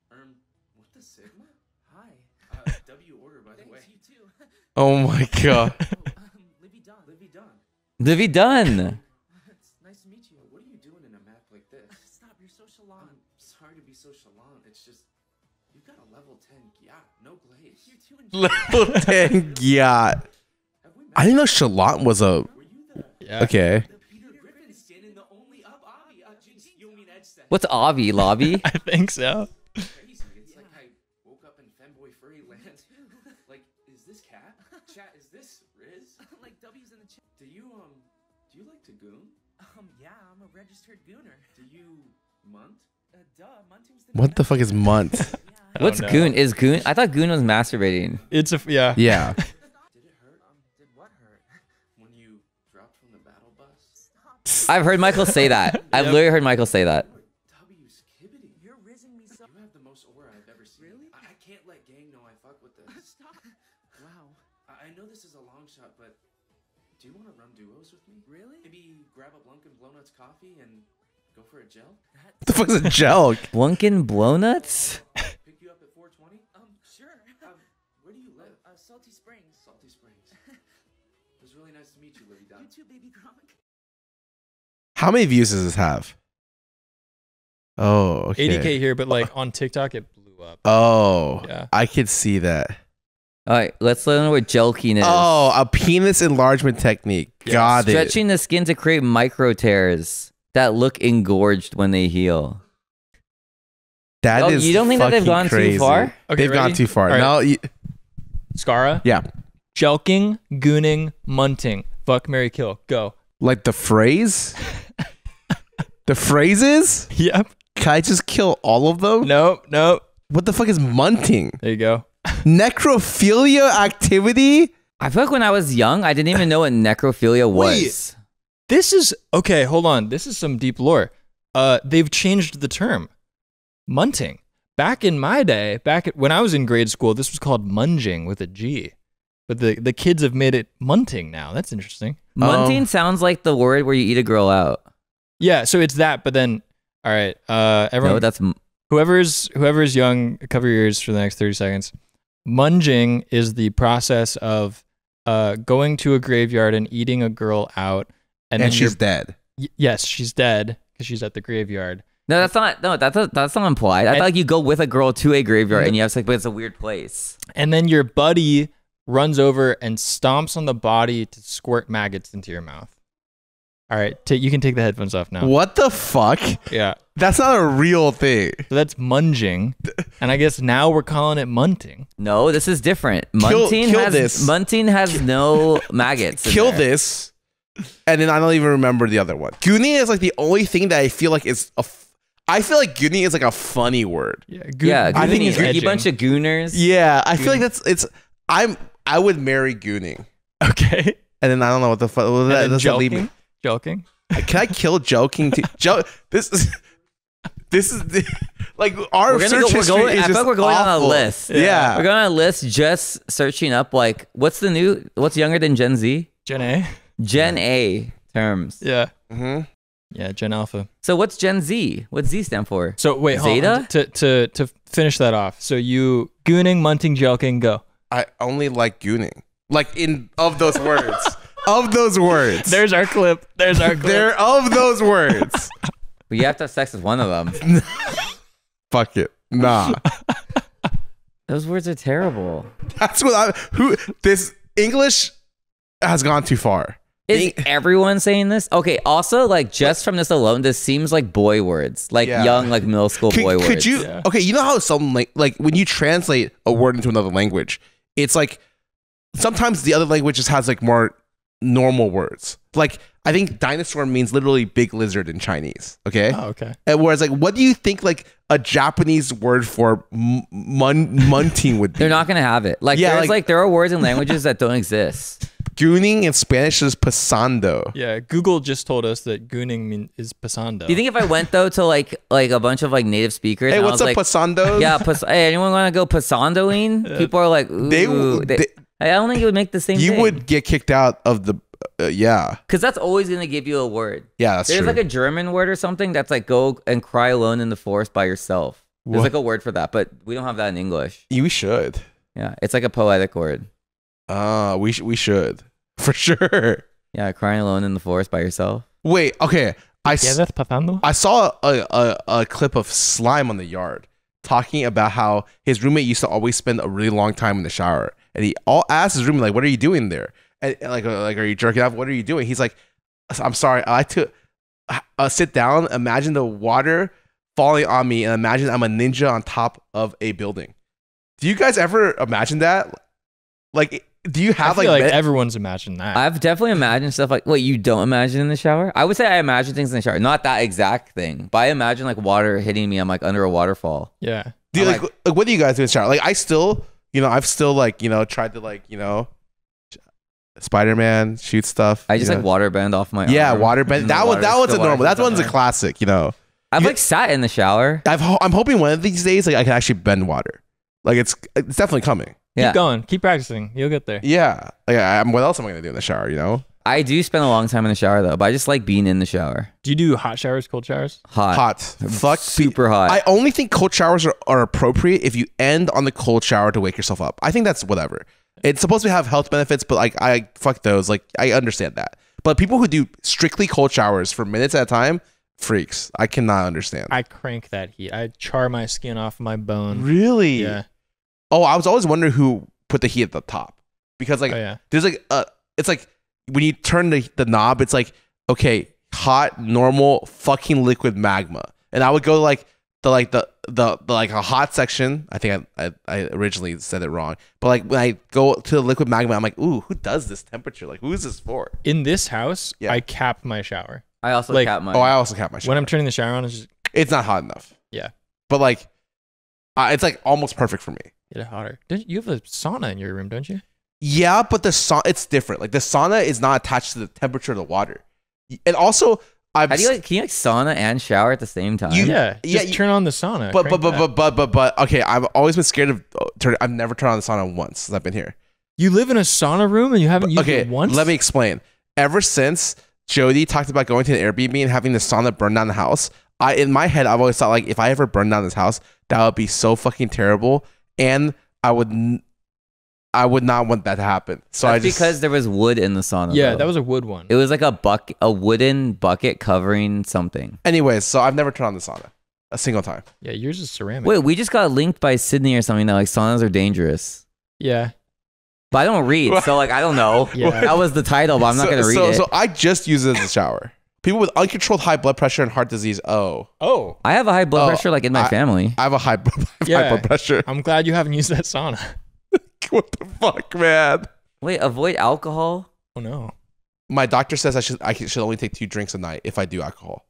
What the Sigma? Hi. W order, by the way. You too. Oh my god. Livy Dunn. Livy Dunn. Livy Dunn. It's nice to meet you. What are you doing in a map like this? Stop, you're so chalant. I'm sorry to be so chalant. It's just, you've got a level 10 yacht, no glaze. You're too Level 10 yacht. I didn't know Chalant was a. Yeah. Okay. Peter Griffin skin in the only up Avi. You mean Ed said What's Avi? Lobby? I think so. crazy. It's like I woke up in Femboy Furry Land. Like, is this cat? Chat, is this Riz? Like W's in the chat. Do you like to goon? Yeah, I'm a registered gooner. Do you munt? Duh, munting's the What the fuck is munt? Yeah. What's know. goon? Is goon? I thought goon was masturbating. It's a yeah. Yeah. Did it hurt? Did what hurt? When you dropped from the battle bus? I've heard Michael say that. I've literally heard Michael say that. W's kibbity. You're rizzing me so. You have the most aura I've ever seen. Really? I can't let gang know I fuck with this. Stop. Wow. I know this is a long shot, but do you want to run duos with me? Really? Maybe grab a Blunkin' Blow Nuts coffee and go for a gel? What the fuck's a gel? Blunkin' blow nuts? Pick you up at 420? Sure. Where do you live? Salty Springs. Salty Springs. It was really nice to meet you, Livy You Duck. too, baby Gronk. How many views does this have? Oh, okay. 80K here, but like on TikTok it blew up. Oh, Yeah. I could see that. All right, let's learn what jelking is. Oh, a penis enlargement technique. Yes. Got it. Stretching the skin to create micro tears that look engorged when they heal. That Oh, is you don't think that they've fucking gone too crazy. far? Okay, They've gone ready? too far. All right. No, Skara, yeah. jelking, gooning, munting. Fuck, marry, kill. Go. Like the phrase? The phrases? Yep. Can I just kill all of them? Nope. What the fuck is munting? There you go. Necrophilia activity? I feel like when I was young, I didn't even know what necrophilia was. This is okay. Hold on. This is some deep lore. They've changed the term, munting. Back in my day, when I was in grade school, this was called munging with a G, but the kids have made it munting now. That's interesting. Munting sounds like the word where you eat a girl out. Yeah. So it's that, but then all right. Everyone, No, that's whoever's young, cover your ears for the next 30 seconds. Munging is the process of going to a graveyard and eating a girl out, and then she's dead. yes, she's dead because she's at the graveyard. no, that's not. No, that's not implied. I And- thought like you go with a girl to a graveyard and you have sex, but it's a weird place. And then your buddy runs over and stomps on the body to squirt maggots into your mouth. All right, you can take the headphones off now. What the fuck? Yeah, That's not a real thing. so that's munging, and I guess now we're calling it munting. No, this is different. Kill Munting this. has no maggots. in Kill there. this. And then I don't even remember the other one. Goonie is like the only thing that I feel like is I feel like goonie is like a funny word. Yeah, Yeah, I think gooning, it's you edging. bunch of gooners. Yeah, I feel like I would marry gooning. Okay. And then I don't know what the fuck. Well, And that then doesn't leave me. joking. Can I kill joking? This is like our We're gonna search go. history is I feel just like we're going on a awful. list. Yeah. We're going on a list just searching up like what's younger than Gen Z? Gen A. Gen A terms. Yeah. Mhm. Yeah, Gen Alpha. So what's Gen Z? What's Z stand for? So wait, hold on. To finish that off. So you gooning, munting, jelking, go. I only like gooning. Like of those words. Of those words. There's our clip. They're of those words. Well, you have to have sex with one of them. Fuck it. Nah. Those words are terrible. That's what this English has gone too far. Is everyone saying this? Okay, also, like, just from this alone, this seems like boy words. Like, Yeah. young, like, middle school boy words. Could you? Yeah. Okay, you know how some like when you translate a word into another language, it's like sometimes the other language just has like more normal words. Like I think dinosaur means literally big lizard in Chinese. Okay, Oh, okay. and whereas like what do you think like a Japanese word for munting would be? They're not going to have it. Like, Yeah, there's, like- there are words and languages that don't exist. Gooning in Spanish is pasando. Yeah, Google just told us that gooning is pasando. Do you think if I went, though, to, like a bunch of, like, native speakers, Hey, and I what's was up, like, pasando? yeah, hey, anyone want to go pasandoing? People are like, ooh. I don't think it would make the same you thing. would get kicked out of the. Yeah, Because that's always going to give you a word. yeah, that's There's true. like a German word or something that's like go and cry alone in the forest by yourself. There's What? like a word for that, but we don't have that in English. You should. Yeah, it's like a poetic word. We should for sure. Yeah, crying alone in the forest by yourself. Wait, okay. Yeah, that's pasando. I saw a clip of Slime on the Yard talking about how his roommate used to always spend a really long time in the shower, and he all asked his roommate like, "What are you doing there?" And like, are you jerking off? What are you doing? He's like, "I'm sorry. I like to sit down, imagine the water falling on me, and imagine I'm a ninja on top of a building." Do you guys ever imagine that? Like, do you I have feel like med- everyone's imagined that. I've definitely imagined stuff like what you don't imagine in the shower. I would say I imagine things in the shower, not that exact thing, but I imagine like water hitting me. I'm like under a waterfall. yeah. do you, I'm like what do you guys do in the shower? Like, I still, I've still like, tried to like, Spider-Man shoot stuff. I just you like know? water bend off my Yeah, arm, water and bend. the That water- one's the a normal. water's That one's a on. classic. I've like sat in the shower. I'm hoping one of these days, like, I can actually bend water. Like, it's definitely coming. Yeah, Keep going. Keep practicing. You'll get there. Yeah. Like, what else am I gonna do in the shower? I do spend a long time in the shower though, but I just like being in the shower. Do you do hot showers, cold showers? Hot. Fuck. Super hot. I only think cold showers are appropriate if you end on the cold shower to wake yourself up. I think that's whatever. It's supposed to have health benefits, but like, I fuck those. Like, I understand that. But people who do strictly cold showers for minutes at a time, freaks. I cannot understand. I crank that heat. I char my skin off my bone. Really? Yeah. Oh, I was always wondering who put the heat at the top, because like Oh, yeah. there's like it's like when you turn the knob, it's like, okay, hot, normal, fucking liquid magma, and I would go to like the like a hot section. I think I originally said it wrong, but like when I go to the liquid magma, I'm like, ooh, who does this temperature? Like, who is this for? In this house, Yeah. I cap my shower. I also like- cap my. Oh, I also cap my shower. When I'm turning the shower on, it's just It's not hot enough. Yeah. But like, it's like almost perfect for me. get it hotter. You have a sauna in your room, don't you? Yeah, but the sauna, it's different. Like, the sauna is not attached to the temperature of the water, and also I've How do you like? Can you like sauna and shower at the same time? Yeah. yeah, Just turn on the sauna. But crank that. but okay, I've always been scared of I've never turned on the sauna once since I've been here. You live in a sauna room and you haven't used Okay, it once? let me explain. Ever since Jody talked about going to an Airbnb and having the sauna burn down the house, in my head I've always thought, like, if I ever burn down this house, that would be so fucking terrible, and I would not want that to happen. So That's I just because there was wood in the sauna. Yeah, though. that was a wood one. It was like a wooden bucket covering something. anyways. So I've never turned on the sauna a single time. Yeah, yours is ceramic. Wait, we just got linked by Sydney or something that like saunas are dangerous. Yeah. But I don't read, so like I don't know. Yeah. That was the title, but I'm not gonna read it. So I just use it as a shower. People with uncontrolled high blood pressure and heart disease. Oh, Oh, I have a high blood pressure like in my family. I have a high Yeah. blood pressure. I'm glad you haven't used that sauna. What the fuck, man? Wait, avoid alcohol? Oh no. My doctor says I should only take 2 drinks a night if I do alcohol,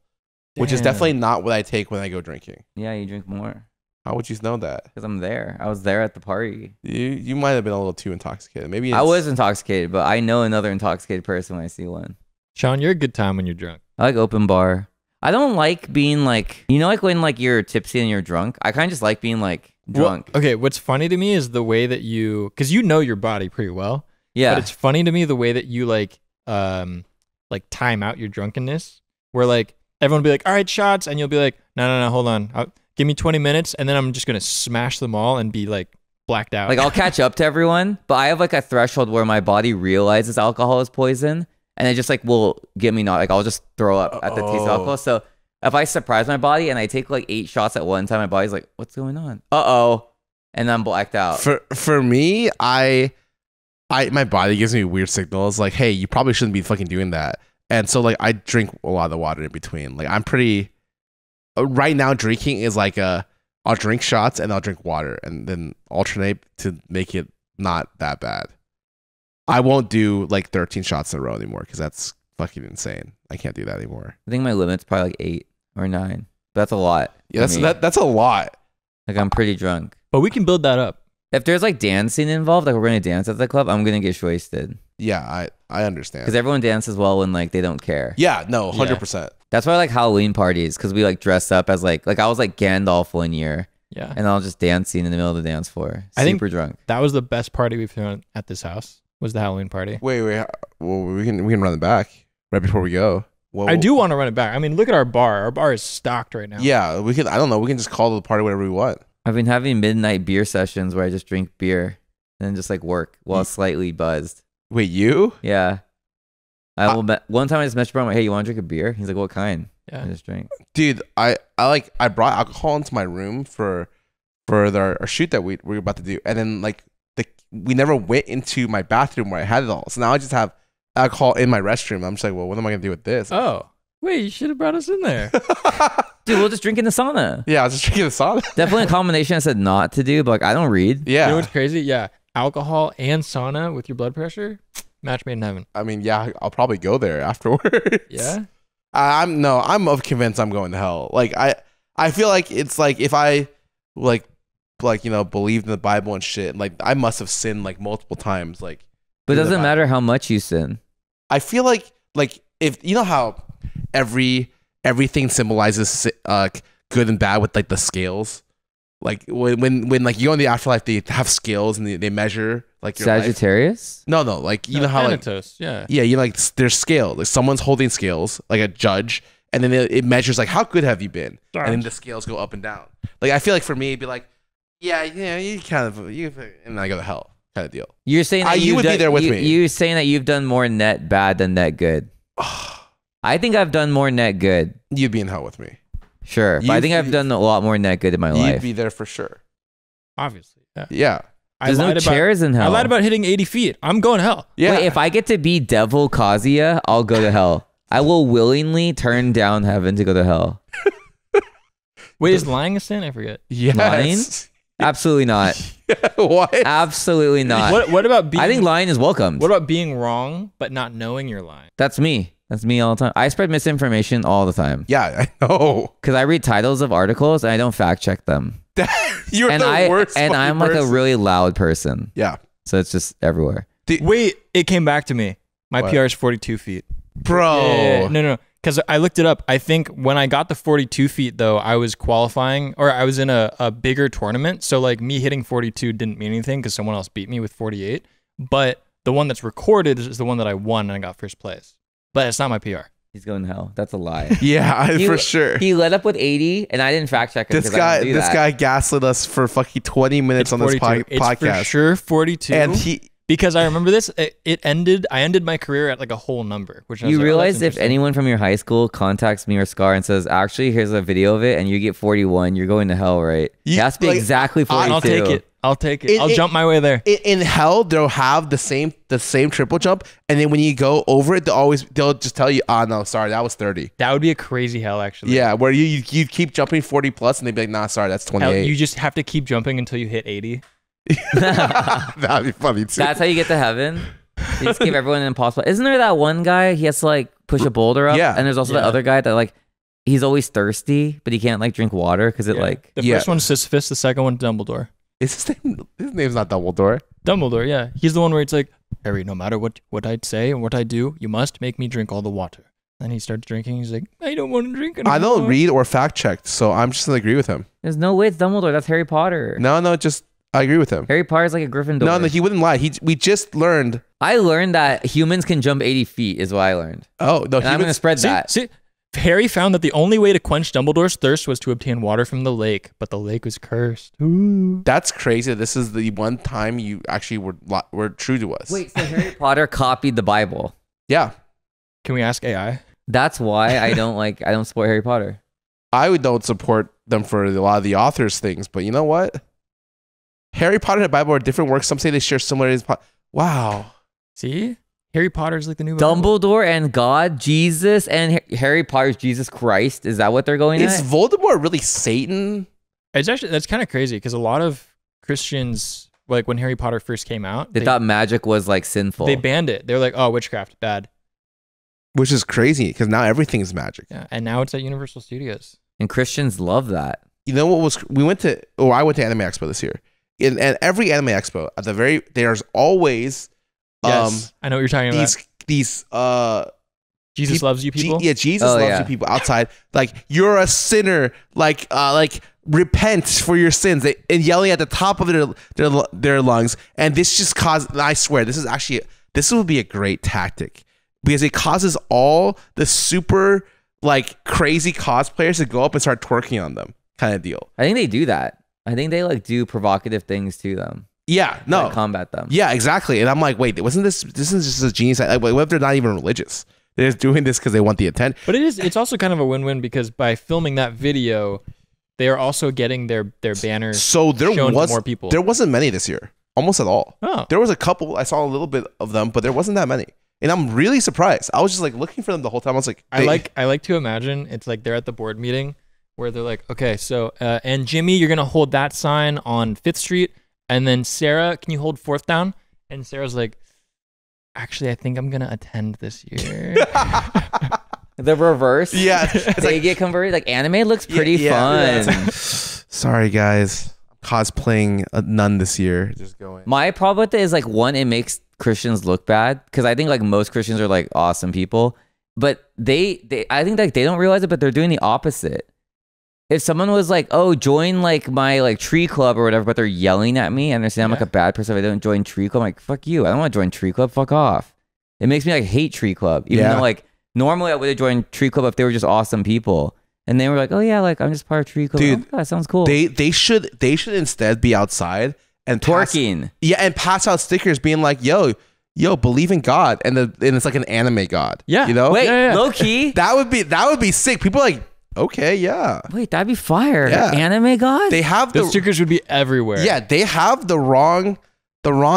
which is Damn. definitely not what I take when I go drinking. Yeah, you drink more. How would you know that? Because I'm there. I was there at the party. You might have been a little too intoxicated. Maybe I was intoxicated, but I know another intoxicated person when I see one. Sean, you're a good time when you're drunk. I like open bar. I don't like being like, like when like you're tipsy and you're drunk. I kind of just like being like drunk. Well, okay, what's funny to me is the way that because you know your body pretty well. Yeah. But it's funny to me the way that you like time out your drunkenness, where like everyone will be like, all right, shots, and you'll be like, no, hold on, give me 20 minutes, and then I'm just gonna smash them all and be like blacked out. Like I'll catch up to everyone, but I have like a threshold where my body realizes alcohol is poison, and it just like will get me not like I'll just throw up at the taste of alcohol. So if I surprise my body and I take like 8 shots at one time, my body's like, "What's going on? Uh-oh," and I'm blacked out. For me, my body gives me weird signals like, hey, you probably shouldn't be fucking doing that. And so like I drink a lot of water in between. Like I'm pretty right now drinking is like I'll drink shots and I'll drink water and then alternate to make it not that bad. I won't do like 13 shots in a row anymore because that's fucking insane. I can't do that anymore. I think my limit's probably like 8 or 9. That's a lot. Yeah, for me. that's a lot. Like I'm pretty drunk. but we can build that up. If there's like dancing involved, like we're gonna dance at the club, I'm gonna get wasted Yeah, I understand. because everyone dances well when like they don't care. Yeah, no, Yeah. 100%. That's why I like Halloween parties because we like dress up as like I was like Gandalf one year Yeah. and I was just dancing in the middle of the dance floor, I think- super drunk. That was the best party we've thrown at this house. Was the Halloween party. Wait. Well, we can run it back right before we go. Well, I do want to run it back. I mean, look at our bar. Our bar is stocked right now. Yeah, we can. I don't know. We can just call the party whatever we want. I've been having midnight beer sessions where I just drink beer and then just like work while slightly buzzed. Wait, you? Yeah. One time I just messaged him, I'm like, hey, you want to drink a beer? He's like, what kind? Yeah. I just drank. Dude, I brought alcohol into my room for our shoot that we were about to do, and then like we never went into my bathroom where I had it all. So now I just have alcohol in my restroom. I'm just like, well, what am I gonna do with this? Oh, wait, you should have brought us in there. Dude, we'll just drink in the sauna. Yeah, I was just drinking the sauna. Definitely a combination I said not to do, but like I don't read. You know Yeah, what's crazy? Yeah. alcohol and sauna with your blood pressure, match made in heaven. I mean, yeah, I'll probably go there afterwards. Yeah. I'm convinced I'm going to hell. Like I feel like it's like if I like believed in the Bible and shit, like I must have sinned like multiple times. Like, But it through the doesn't Bible. matter how much you sin. I feel like if you know how everything symbolizes good and bad with like the scales. Like when like you go in the afterlife, they have scales and they measure like your life. Sagittarius? No, like you know how like Thanatos, yeah. yeah, you like there's scale. Like someone's holding scales, like a judge, and then it measures like how good have you been, and then the scales go up and down. Like I feel like for me, it'd be like, yeah, you kind of and then I go to hell kind of deal. You're saying that you would be there with me. You're saying that you've done more net bad than net good. I think I've done more net good. You'd be in hell with me. Sure, but I think I've done a lot more net good in my You'd life. be there for sure. Obviously. Yeah. Yeah, There's no chairs in hell. I lied about hitting 80 feet. I'm going to hell. yeah. Wait, if I get to be Devil Kazuya, I'll go to hell. I will willingly turn down heaven to go to hell. Wait, is lying a sin? I forget. yes. Absolutely not. What? Absolutely not. What about being I think lying is welcomed. What about being wrong but not knowing you're lying? That's me. That's me all the time. I spread misinformation all the time Yeah, I know. because I read titles of articles and I don't fact check them. You're And the worst. and fucking I'm like a person. really loud person, Yeah, so it's just everywhere. Wait, it came back to me. My What? PR is 42 feet. bro. Yeah. No. Because I looked it up. I think when I got the 42 feet, though, I was qualifying or I was in a bigger tournament. So, like, me hitting 42 didn't mean anything because someone else beat me with 48. But the one that's recorded is the one that I won and I got first place. But it's not my PR. He's going to hell. That's a lie. Yeah, He- for sure. He led up with 80, and I didn't fact check him. This 'cause I don't do that. guy gaslit us for fucking 20 minutes on this 42. It's podcast. for sure 42. And he, because I remember this. I ended my career at like a whole number. Which I was You like, oh, realize that's if interesting. anyone from your high school contacts me or Scar and says, actually, here's a video of it, and you get 41, you're going to hell, right? It has to be like, exactly 42. I'll take it. I'll take it. I'll It- jump my way there. in hell, they'll have the same triple jump, and then when you go over it, they'll just tell you, "Oh no, sorry, that was 30." That would be a crazy hell, actually. Yeah, where you keep jumping 40 plus, and they'd be like, "Nah, sorry, that's Hell, 28." you just have to keep jumping until you hit 80. That'd be funny too. That's how you get to heaven. You just give everyone an impossible. Isn't there that one guy? He has to like push a boulder up. Yeah. And there's also the Yeah. other guy that like he's always thirsty, but he can't like drink water because it Yeah. like. The Yeah. first one's Sisyphus, the second one Dumbledore. Is his name? His name's not Dumbledore. Dumbledore, yeah. He's the one where it's like, Harry, no matter what I'd say and what I do, you must make me drink all the water. Then he starts drinking. He's like, I don't want to drink anymore. I don't read or fact check, so I'm just gonna agree with him. There's no way it's Dumbledore. That's Harry Potter. No, just I agree with him. Harry Potter's like a Gryffindor. No, he wouldn't lie. We just learned. I learned that humans can jump 80 feet. Is what I learned. Oh no, And I'm gonna spread that. See, Harry found that the only way to quench Dumbledore's thirst was to obtain water from the lake, but the lake was cursed. Ooh. That's crazy. This is the one time you actually were true to us. Wait, so Harry Potter copied the Bible. Yeah, Can we ask AI? That's why I don't support Harry Potter. don't support them for a lot of the authors' things, but you know what? Harry Potter and the Bible are different works. Some say they share similarities. Wow. See? Harry Potter's like the new Bible. Dumbledore and God, Jesus, and Harry Potter's Jesus Christ. Is that what they're going Is at? Voldemort really Satan? It's actually, that's kind of crazy because a lot of Christians, like when Harry Potter first came out, They thought magic was like sinful. they banned it. They're like, oh, witchcraft, bad. Which is crazy because now everything's magic. Yeah. And now it's at Universal Studios. and Christians love that. You know what was? I went to Anime Expo this year. And every Anime Expo, there's always Yes. I know what you're talking about. these Jesus peop- loves you people. Jesus Oh, loves yeah. you people outside. Like you're a sinner. Like repent for your sins. And yelling at the top of their lungs. And this just caused. I swear, this would be a great tactic because it causes all the super like crazy cosplayers to go up and start twerking on them, kind of deal. I think they do that. I think they like do provocative things to them. Yeah, no, Like, combat them. yeah, exactly. And I'm like, wait, wasn't this is just a genius? Like, what if they're not even religious? They're just doing this because they want the attention. But it's also kind of a win-win because by filming that video, they are also getting their banners So there shown was to more people. There wasn't many this year, almost at all. Oh. There was a couple. I saw a little bit of them, but there wasn't that many. And I'm really surprised. I was just like looking for them the whole time. I was like, I like to imagine it's like they're at the board meeting where they're like, okay, so and Jimmy, you're gonna hold that sign on 5th Street, And then Sarah, can you hold fourth down? And Sarah's like, actually, I think I'm gonna attend this year. The reverse. Yeah, it's They like, get converted. Like anime looks pretty yeah, fun. sorry guys, cosplaying a nun this year. Just going. My problem with it is like one, it makes Christians look bad because I think like most Christians are like awesome people, but they I think like they don't realize it, but they're doing the opposite. If someone was like, "Oh, join like my like tree club or whatever," but they're yelling at me and they're saying I'm like a bad person if I don't join tree club, I'm like, fuck you. I don't want to join tree club. Fuck off. It makes me like hate tree club, even though like normally I would have joined tree club if they were just awesome people. And they were like, "Oh yeah, like I'm just part of tree club." Dude, oh, that sounds cool. They should instead be outside and Twerking. and pass out stickers being like, yo, believe in God, and it's like an anime God. Yeah. You know? Wait, Yeah. low key. That would be sick. People are like, okay, yeah. Wait, that'd be fire. Yeah. Anime god. They have Those stickers would be everywhere. yeah, they have the wrong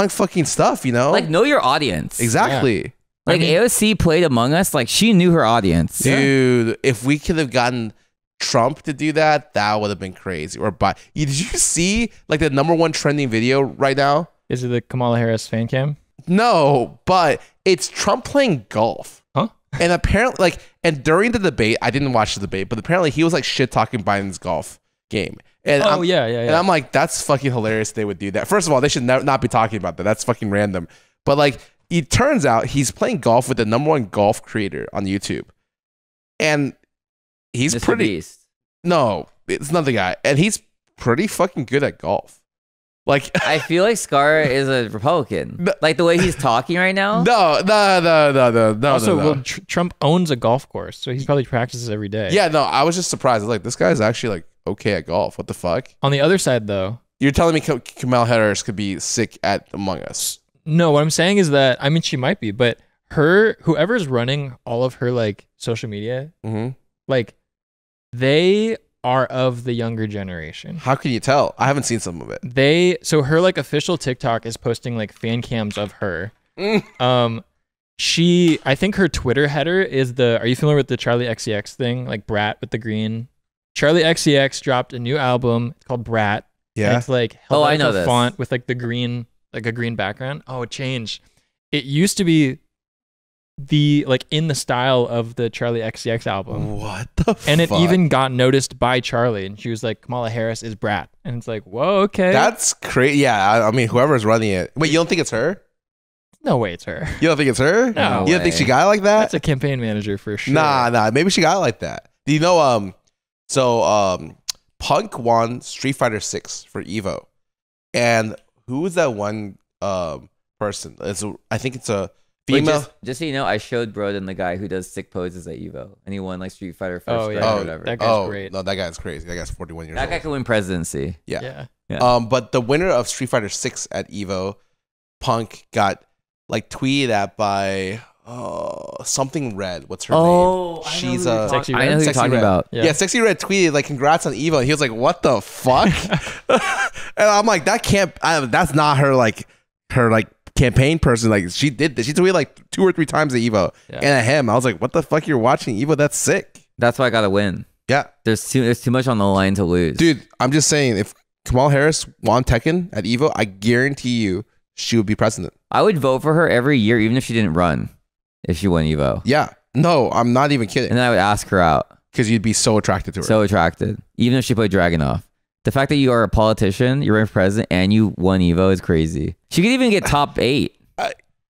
fucking stuff, you know? like know your audience. exactly. Like AOC played Among Us. Like she knew her audience. Dude, if we could have gotten Trump to do that, that would have been crazy. Or did you see like the #1 trending video right now? Is it the Kamala Harris fan cam? No, but it's Trump playing golf. Huh? And apparently, and during the debate, I didn't watch the debate, but apparently he was like shit talking Biden's golf game. And Yeah. And I'm like, that's fucking hilarious. They would do that. First of all, they should not be talking about that. That's fucking random. But like, it turns out he's playing golf with the #1 golf creator on YouTube, and he's Mr. pretty. Beast. No, it's not the guy, and he's pretty fucking good at golf. Like, I feel like Scar is a Republican. No. Like the way he's talking right now. no. Also, no. well, Trump owns a golf course, so he probably practices every day. Yeah, no, I was just surprised. I was like, this guy's actually like okay at golf. What the fuck? On the other side, though, You're telling me Kamala Harris could be sick at Among Us? no, what I'm saying is that, I mean, she might be, but whoever's running all of her like social media, Mm-hmm. like they are of the younger generation. How can you tell? I haven't seen some of it. So her like official TikTok is posting like fan cams of her. Mm. I think her Twitter header is are you familiar with the Charlie XCX thing? Like Brat with the green. Charlie XCX dropped a new album. It's called Brat. And Yeah. it's like Oh, I know Helvetica this. font with like the green, like a green background. Oh, it changed. It used to be like in the style of the Charlie XCX album. What the fuck? And it even got noticed by Charlie, and she was like, Kamala Harris is Brat. And it's like, whoa, okay. That's crazy. Yeah, I mean, whoever's running it. Wait, you don't think it's her? No way it's her. You don't think it's her? No You don't think way. she got it like that? That's a campaign manager for sure. Nah. Maybe she got it like that. Do you know? Punk won Street Fighter 6 for Evo, and who was that one person? I think it's a Wait, female. just so you know, I showed Broden the guy who does sick poses at Evo, and he won like Street Fighter first Oh, strike yeah. or whatever. That guy's great. No, that guy's crazy. That guy's 41 years That guy old. could win presidency. Yeah. Yeah. But the winner of Street Fighter 6 at Evo, Punk, got like tweeted at by something red. What's her name? She's a Sexy I know Red? who you're Sexy talking Red. about. Yeah. Yeah, Sexy Red tweeted like congrats on Evo. And he was like, what the fuck? And I'm like, that's not her campaign person. Like she did this. She tweeted like 2 or 3 times at Evo. Yeah. And at him, I was like, what the fuck, you're watching Evo? That's sick. That's why I gotta win. Yeah. There's too much on the line to lose. Dude, I'm just saying, if Kamala Harris won Tekken at Evo, I guarantee you she would be president. I would vote for her every year, even if she didn't run. If she won Evo, Yeah. No, I'm not even and kidding. then I would ask her out. Because you'd be so attracted to her. So attracted, even if she played Dragunov. The fact that you are a politician, you're running for president, and you won Evo is crazy. She could even get top 8.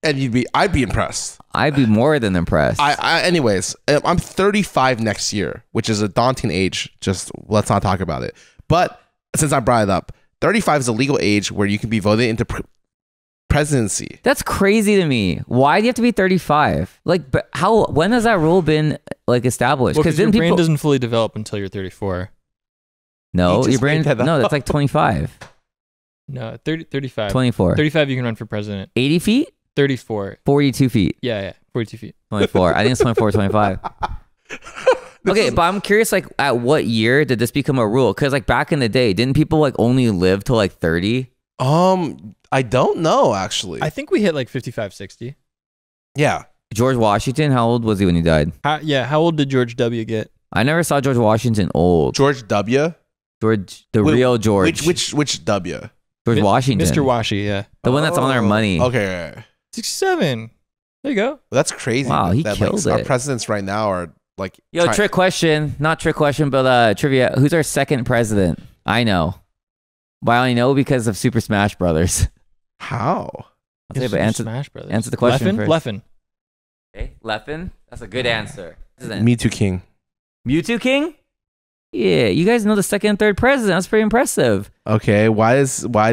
And I'd be impressed. I'd be more than impressed. Anyways, I'm 35 next year, which is a daunting age. Just let's not talk about it. But since I brought it up, 35 is a legal age where you can be voted into presidency. That's crazy to me. Why do you have to be 35? Like, but how? When has that rule been like established? Because your then brain doesn't fully develop until you're 34. No, You just your brain. made that No, up. that's like 25, No, 35. 24, 35, you can run for president. 80 feet, 34. 42 feet, Yeah, 42 feet. 24. I think it's 24, 25. Okay, but I'm curious, like, at what year did this become a rule? Because like back in the day, didn't people like only live till like 30? I don't know actually. I think we hit like 55, 60. Yeah. George Washington, how old was he when he died? How old did George W. get? I never saw George Washington old. George W. George, the Wait, real George. Which W? George Washington. Mr. Washi, yeah. The one that's on our Oh, money. Okay. 67. There you go. Well, that's crazy. Wow, he that, killed Our it. presidents right now are like. Yo, try- trick question. Not trick question, but trivia. Who's our second president? I know. But I only know because of Super Smash Brothers. How? I'll say, It's but Smash Brothers. answer the question first. Leffen. Okay, Leffen. That's a good answer. Me Too King. Mewtwo King? Yeah, you guys know the second and third president. That's pretty impressive. Okay. Why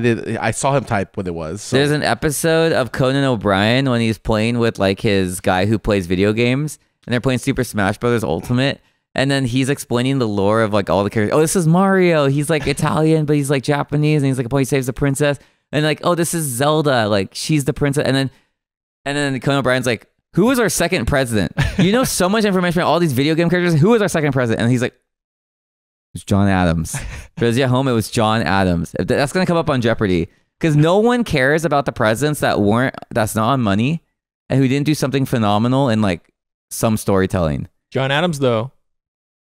did I saw him type what it was? So. There's an episode of Conan O'Brien when he's playing with like his guy who plays video games, and they're playing Super Smash Brothers Ultimate, and then he's explaining the lore of like all the characters. Oh, this is Mario. He's like Italian, but he's like Japanese, and he's like, oh, he saves the princess, and like, oh, this is Zelda. Like she's the princess, and then Conan O'Brien's like, who was our second president? You know so much information about all these video game characters. Who was our second president? And he's like, it's John Adams. For those of you at home, it was John Adams. That's gonna come up on Jeopardy because no one cares about the presidents that's not on money and who didn't do something phenomenal in like some storytelling. John Adams, though,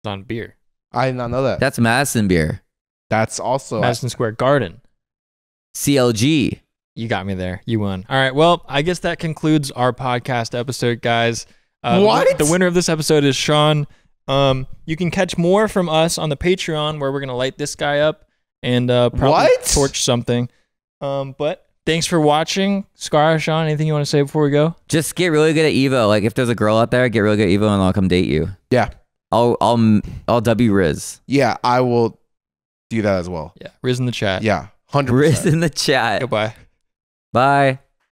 is on beer. I did not know that. That's Madison beer. That's also. Madison Square Garden. CLG. You got me there. You won. All right. Well, I guess that concludes our podcast episode, guys. What? The winner of this episode is Sean. You can catch more from us on the Patreon where we're going to light this guy up and probably What? torch something. But thanks for watching. Scar, Sean, anything you want to say before we go? Just get really good at Evo. Like if there's a girl out there, get really good at Evo and I'll come date you. Yeah. I'll W Riz. Yeah. I will do that as well. Yeah. Riz in the chat. Yeah. 100%. Riz in the chat. Goodbye. Bye.